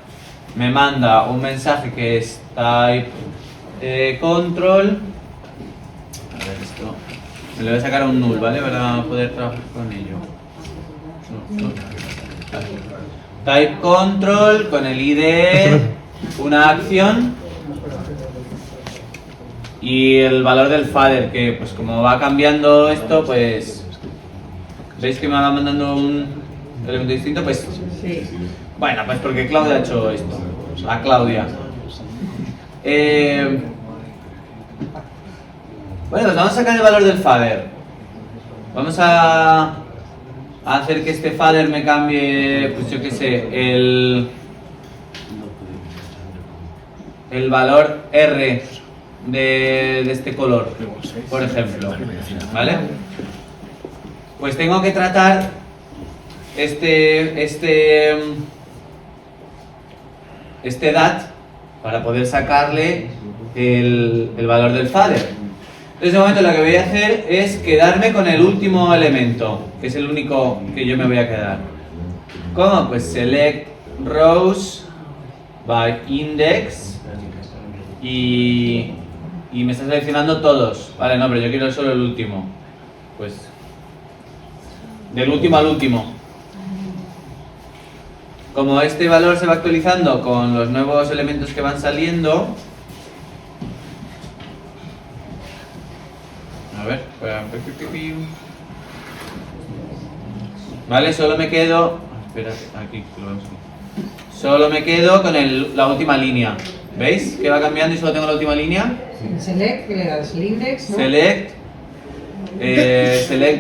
S1: me manda un mensaje que es type control. A ver esto. Me lo voy a sacar a un null, ¿vale? Para poder trabajar con ello. Type control con el ID, una acción y el valor del fader, que pues como va cambiando esto, pues veis que me va mandando un elemento distinto, pues
S3: sí.
S1: Bueno, pues porque Claudia ha hecho esto, la Claudia. Bueno, pues vamos a sacar el valor del fader. Vamos a hacer que este fader me cambie, pues yo qué sé, el valor R de este color, por ejemplo, ¿vale? Pues tengo que tratar este dat para poder sacarle el valor del fader. Entonces de momento lo que voy a hacer es quedarme con el último elemento, que es el único que yo me voy a quedar. ¿Cómo? Pues select rows by index y me está seleccionando todos. Vale, no, pero yo quiero solo el último. Pues del último al último. Como este valor se va actualizando con los nuevos elementos que van saliendo. A ver, vale, solo me quedo... Espera, aquí, lo vemos aquí. Solo me quedo con la última línea. ¿Veis? Que va cambiando y solo tengo la última línea.
S3: Select, que le das el index, ¿no?
S1: Select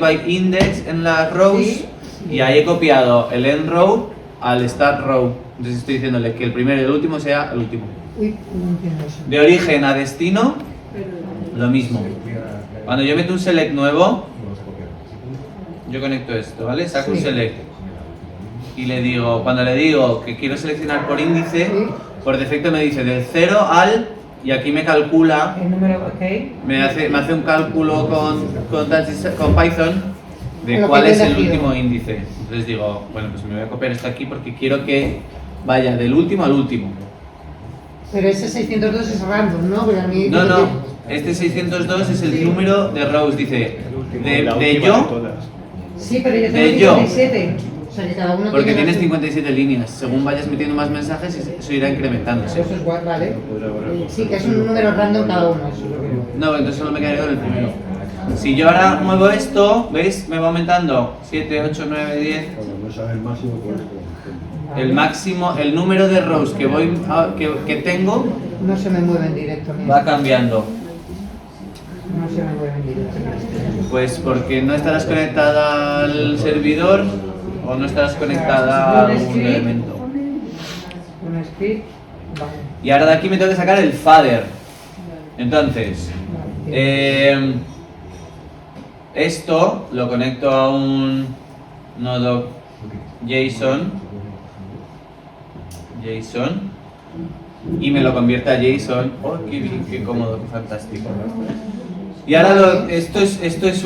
S1: by index en las rows.
S3: Sí.
S1: Y ahí he copiado el end row al start row. Entonces estoy diciéndole que el primero y el último sea el último.
S3: Uy, no entiendo eso.
S1: De origen a destino, lo mismo. Cuando yo meto un select nuevo, yo conecto esto, ¿vale? Saco un select y le digo, cuando le digo que quiero seleccionar por índice, por defecto me dice del 0 al, y aquí me calcula,
S3: El número, ok.
S1: me hace un cálculo con Python de
S3: Lo que
S1: cuál
S3: yo he
S1: es el
S3: elegido.
S1: último índice. Entonces digo, bueno, pues me voy a copiar esto aquí porque quiero que vaya del último al último.
S3: Pero ese 602 es random, ¿no? Porque a mí
S1: No, no, este 602 es el número de rows, dice, de yo,
S3: Sí, pero yo
S1: de
S3: tengo
S1: yo.
S3: 57. O sea, que cada uno
S1: porque
S3: tiene
S1: tienes
S3: las-
S1: 57 líneas. Según vayas metiendo más mensajes, eso irá incrementándose.
S3: Eso es guay, vale. Sí, que es un número random cada uno. Eso es lo que digo.
S1: No, entonces solo me quedaría con el primero. Si yo ahora muevo esto, ¿veis? Me va aumentando 7, 8, 9, 10.
S2: No sabe el máximo por esto.
S1: El máximo, el número de rows que voy que tengo
S3: No se me mueve en directo. Mira.
S1: va cambiando.
S3: No se me mueve en directo.
S1: Pues porque no estarás conectada al servidor o no estarás conectada a un elemento.
S3: Un script. Vale.
S1: Y ahora de aquí me tengo que sacar el fader. Entonces, esto lo conecto a un nodo JSON y me lo convierte a JSON. Oh, qué cómodo, qué fantástico. Y ahora esto es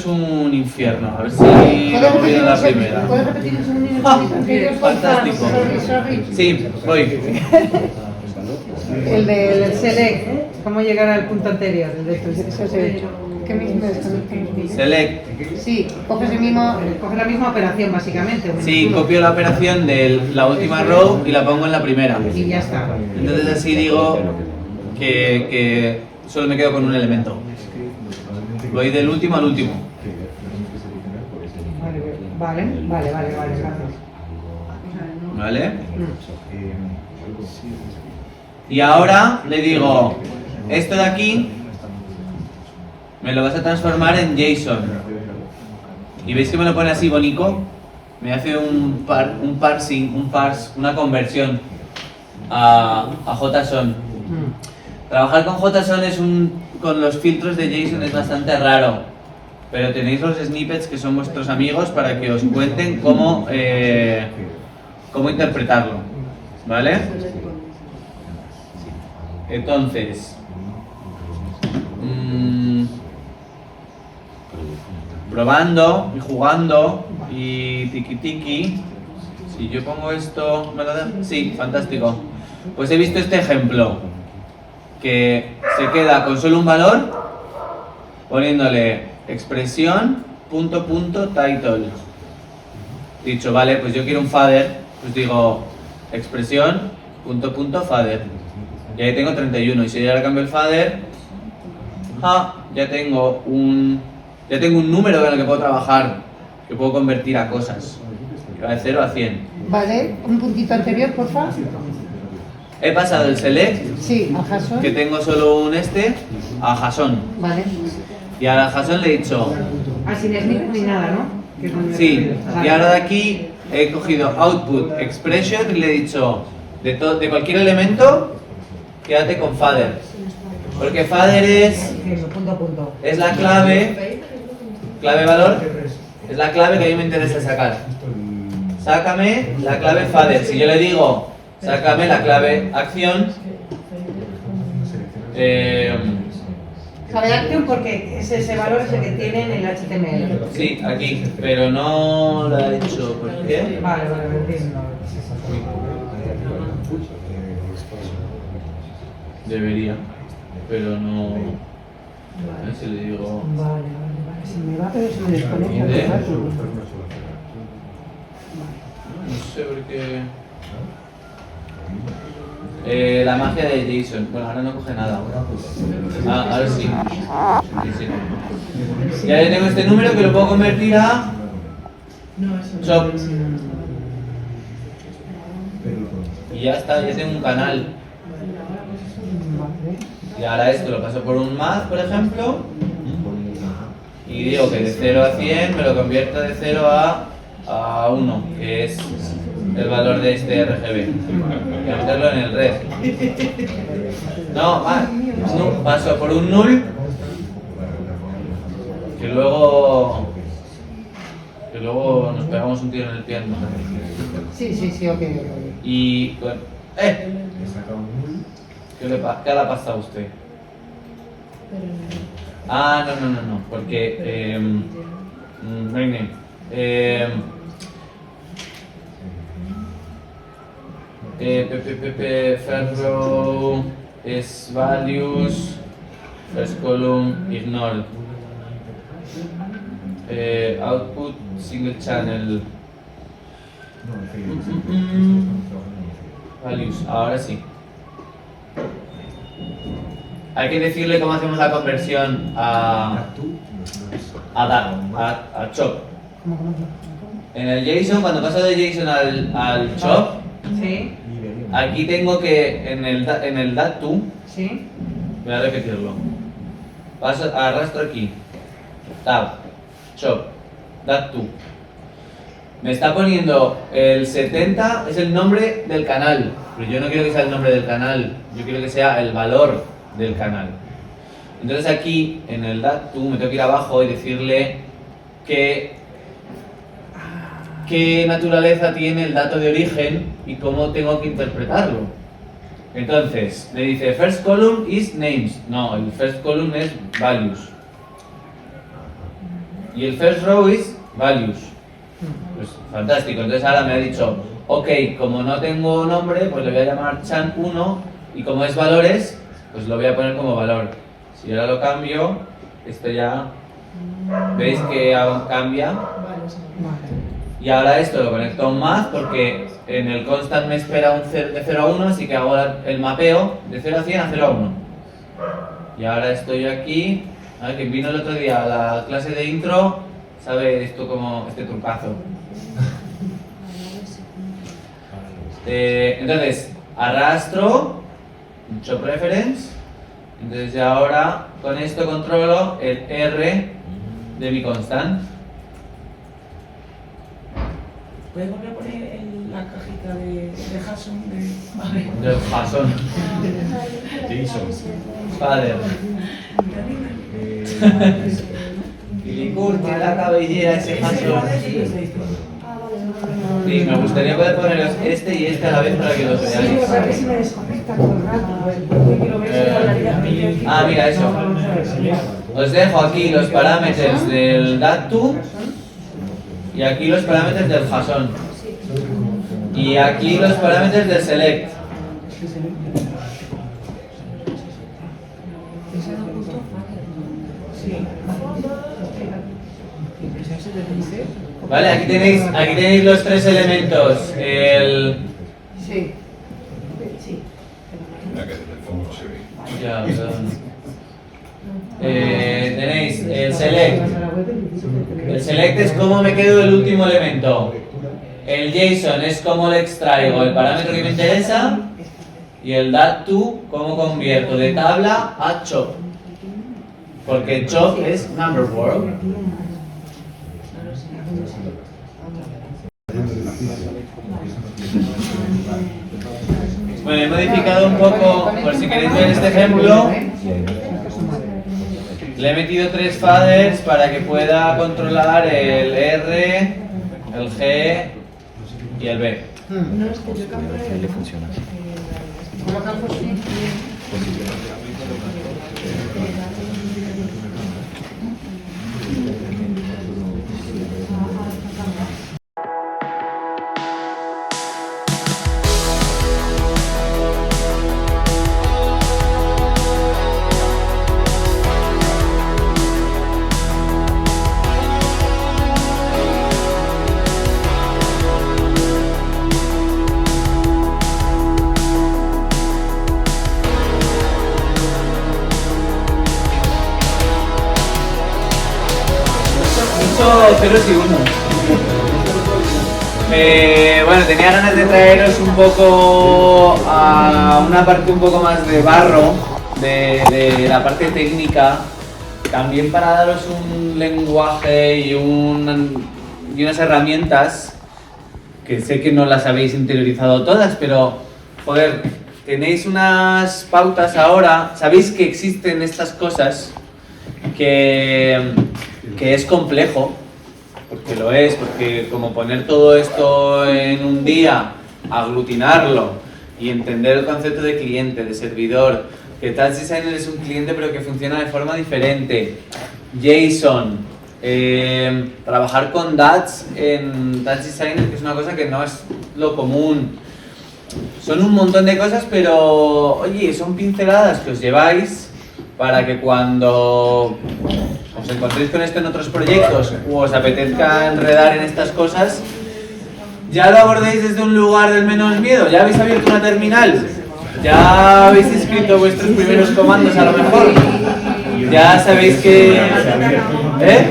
S1: un infierno. A ver si lo he movido en la primera.
S3: ¿Puedes repetir un segundito?
S1: Fantástico.
S3: Sorry.
S1: Sí, voy.
S3: El del select. ¿Cómo llegar al punto anterior? El de eso se ¿Qué mismo es?
S1: Select.
S3: Sí, coges la misma operación básicamente.
S1: Sí, copio la operación de la última row y la pongo en la primera.
S3: Y ya está.
S1: Entonces así digo que solo me quedo con un elemento. Voy del último al último.
S3: Vale, gracias.
S1: ¿Vale? Y ahora le digo, esto de aquí me lo vas a transformar en JSON. Y veis que me lo pone así bonito. Me hace una conversión a JSON. Trabajar con JSON con los filtros de JSON es bastante raro, pero tenéis los snippets que son vuestros amigos para que os cuenten cómo interpretarlo, ¿vale? Entonces, probando y jugando y tiki. Si yo pongo esto, ¿me lo da? Sí, fantástico. Pues he visto este ejemplo, que se queda con solo un valor, poniéndole expresión, title. Dicho, vale, pues yo quiero un fader, pues digo expresión, fader. Y ahí tengo 31, y si yo ahora cambio el fader, ya tengo un número con el que puedo trabajar, que puedo convertir a cosas, que va de 0 a 100.
S3: Vale, un puntito anterior, por favor.
S1: He pasado el select,
S3: Sí, a JSON.
S1: que tengo solo un a JSON.
S3: Vale.
S1: Y a JSON le he dicho,
S3: Sin snippet ni nada, ¿no? Que es donde-
S1: sí,
S3: Vale.
S1: y ahora de aquí he cogido output expression y le he dicho, de cualquier elemento, quédate con fader. Porque fader es
S3: Punto.
S1: la clave valor, es la clave que a mí me interesa sacar. Sácame la clave fader. Si yo le digo, sácame la clave acción,
S3: Sabe acción porque ese valor es el que tiene en el HTML.
S1: sí, aquí, pero no lo ha hecho. ¿Por qué?
S3: Vale, entiendo.
S1: Debería, pero no. A ver si le digo.
S3: Vale. Se me va, pero se me desconecta.
S1: ¿De?
S3: ¿Verdad?
S1: No sé por qué. La magia de JSON. Bueno, ahora no coge nada. Ahora sí. Sí. Y ahora tengo este número que lo puedo convertir a chop. Y ya está, ya tengo un canal. Y ahora esto lo paso por un math, por ejemplo. Y digo que de 0 a 100 me lo convierto de 0 a 1, que es el valor de este RGB. Voy a meterlo en el red. No, paso por un null, que luego nos pegamos un tiro en el pie.
S3: Sí, ok.
S1: Y... ¿Qué le ha pasado a usted? No, porque... First row is values, first column ignored. Output single channel. Values, ahora sí. Hay que decirle cómo hacemos la conversión a chop. En el JSON, cuando paso de JSON al chop,
S3: Sí,
S1: aquí tengo que, en el dat2,
S3: sí.
S1: voy a repetirlo. Arrastro aquí, tab, chop, dat2. Me está poniendo el 70, es el nombre del canal, pero yo no quiero que sea el nombre del canal, yo quiero que sea el valor del canal. Entonces aquí, en el dat2, me tengo que ir abajo y decirle qué naturaleza tiene el dato de origen y cómo tengo que interpretarlo. Entonces, le dice first column is names. No, el first column es values. Y el first row is values. Pues fantástico. Entonces ahora me ha dicho, ok, como no tengo nombre, pues le voy a llamar chan1 y como es valores, pues lo voy a poner como valor. Si ahora lo cambio, esto ya, ¿veis que cambia? Y ahora esto lo conecto a un math porque en el constant me espera de 0 a 1, así que hago el mapeo de 0 a 100 a 0 a 1. Y ahora estoy aquí, a ver, quien vino el otro día a la clase de intro, sabe esto como este trucazo. Entonces, arrastro, mucho preference, entonces ya ahora con esto controlo el R de mi constant.
S11: ¿Puedes volver a poner en la cajita de Jason?
S1: De Jason. Father. Curti la cabellera ese Jason. Sí, me gustaría poder poneros este y este a la vez para que los veáis. Mira eso. Os dejo aquí los parámetros del dat2 y aquí los parámetros del JSON y aquí los parámetros del select. Vale, aquí tenéis los tres elementos.
S3: Sí.
S1: Ya, perdón. Tenéis el select. El select es cómo me quedo el último elemento. El JSON es cómo le extraigo el parámetro que me interesa. Y el dat2, cómo convierto de tabla a chop. Porque chop es number word. Bueno, he modificado un poco, por si queréis ver este ejemplo. Le he metido 3 faders para que pueda controlar el R, el G y el B.
S11: No, es que yo cambio le funciona.
S1: Ceros y unos. Bueno, tenía ganas de traeros un poco a una parte un poco más de barro, de la parte técnica, también para daros un lenguaje y unas herramientas que sé que no las habéis interiorizado todas, pero joder, tenéis unas pautas ahora, sabéis que existen estas cosas que es complejo, porque lo es, porque como poner todo esto en un día, aglutinarlo y entender el concepto de cliente, de servidor, que Task Designer es un cliente pero que funciona de forma diferente, JSON, trabajar con DATs en Task Designer, que es una cosa que no es lo común, son un montón de cosas, pero oye, son pinceladas que os lleváis para que cuando os encontréis con esto en otros proyectos o os apetezca enredar en estas cosas, ya lo abordéis desde un lugar del menos miedo. ¿Ya habéis abierto una terminal? ¿Ya habéis escrito vuestros primeros comandos a lo mejor? ¿Ya sabéis que...? ¿Eh?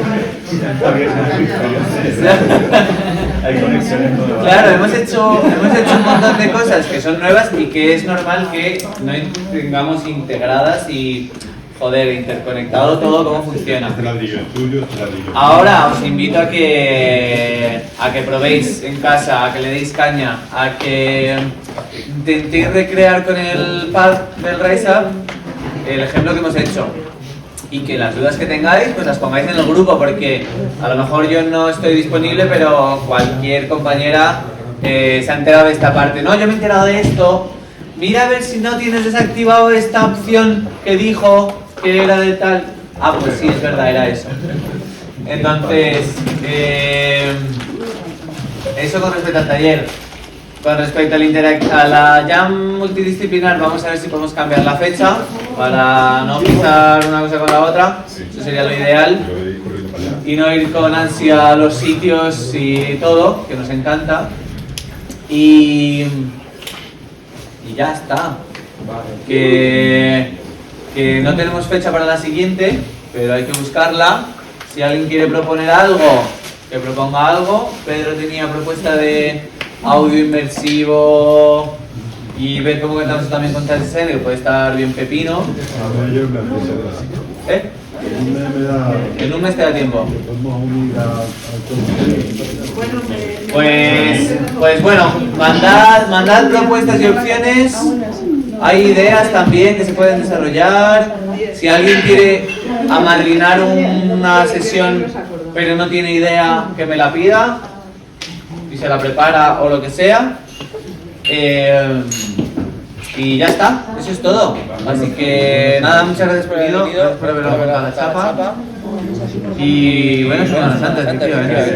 S6: Hay conexiones nuevas.
S1: Claro, hemos hecho un montón de cosas que son nuevas y que es normal que no tengamos integradas y, joder, interconectado todo cómo funciona.
S10: Este ladrillo es tuyo, este ladrillo.
S1: Ahora os invito a que probéis en casa, a que le deis caña, a que intentéis recrear con el pad del RiseUp el ejemplo que hemos hecho. Y que las dudas que tengáis, pues las pongáis en el grupo, porque a lo mejor yo no estoy disponible, pero cualquier compañera se ha enterado de esta parte. No, yo me he enterado de esto. Mira a ver si no tienes desactivado esta opción que dijo que era de tal. Ah, pues sí, es verdad, era eso. Entonces, eso con respecto al taller. Con respecto a la Jam multidisciplinar, vamos a ver si podemos cambiar la fecha para no pisar una cosa con la otra. Eso sería lo ideal. Y no ir con ansia a los sitios y todo, que nos encanta. Y ya está. Que no tenemos fecha para la siguiente, pero hay que buscarla. Si alguien quiere proponer algo, que proponga algo. Pedro tenía propuesta de audio inmersivo y ver cómo cantamos también con TSN, que puede estar bien pepino. ¿Eh? En un mes te da tiempo. Pues bueno, mandad propuestas y opciones. Hay ideas también que se pueden desarrollar. Si alguien quiere amadrinar una sesión pero no tiene idea, que me la pida y se la prepara o lo que sea. Y ya está, eso es todo. Así que nada, muchas gracias por haber venido, gracias por haber aguantado la chapa. Y bueno, Semana Santa, efectivamente.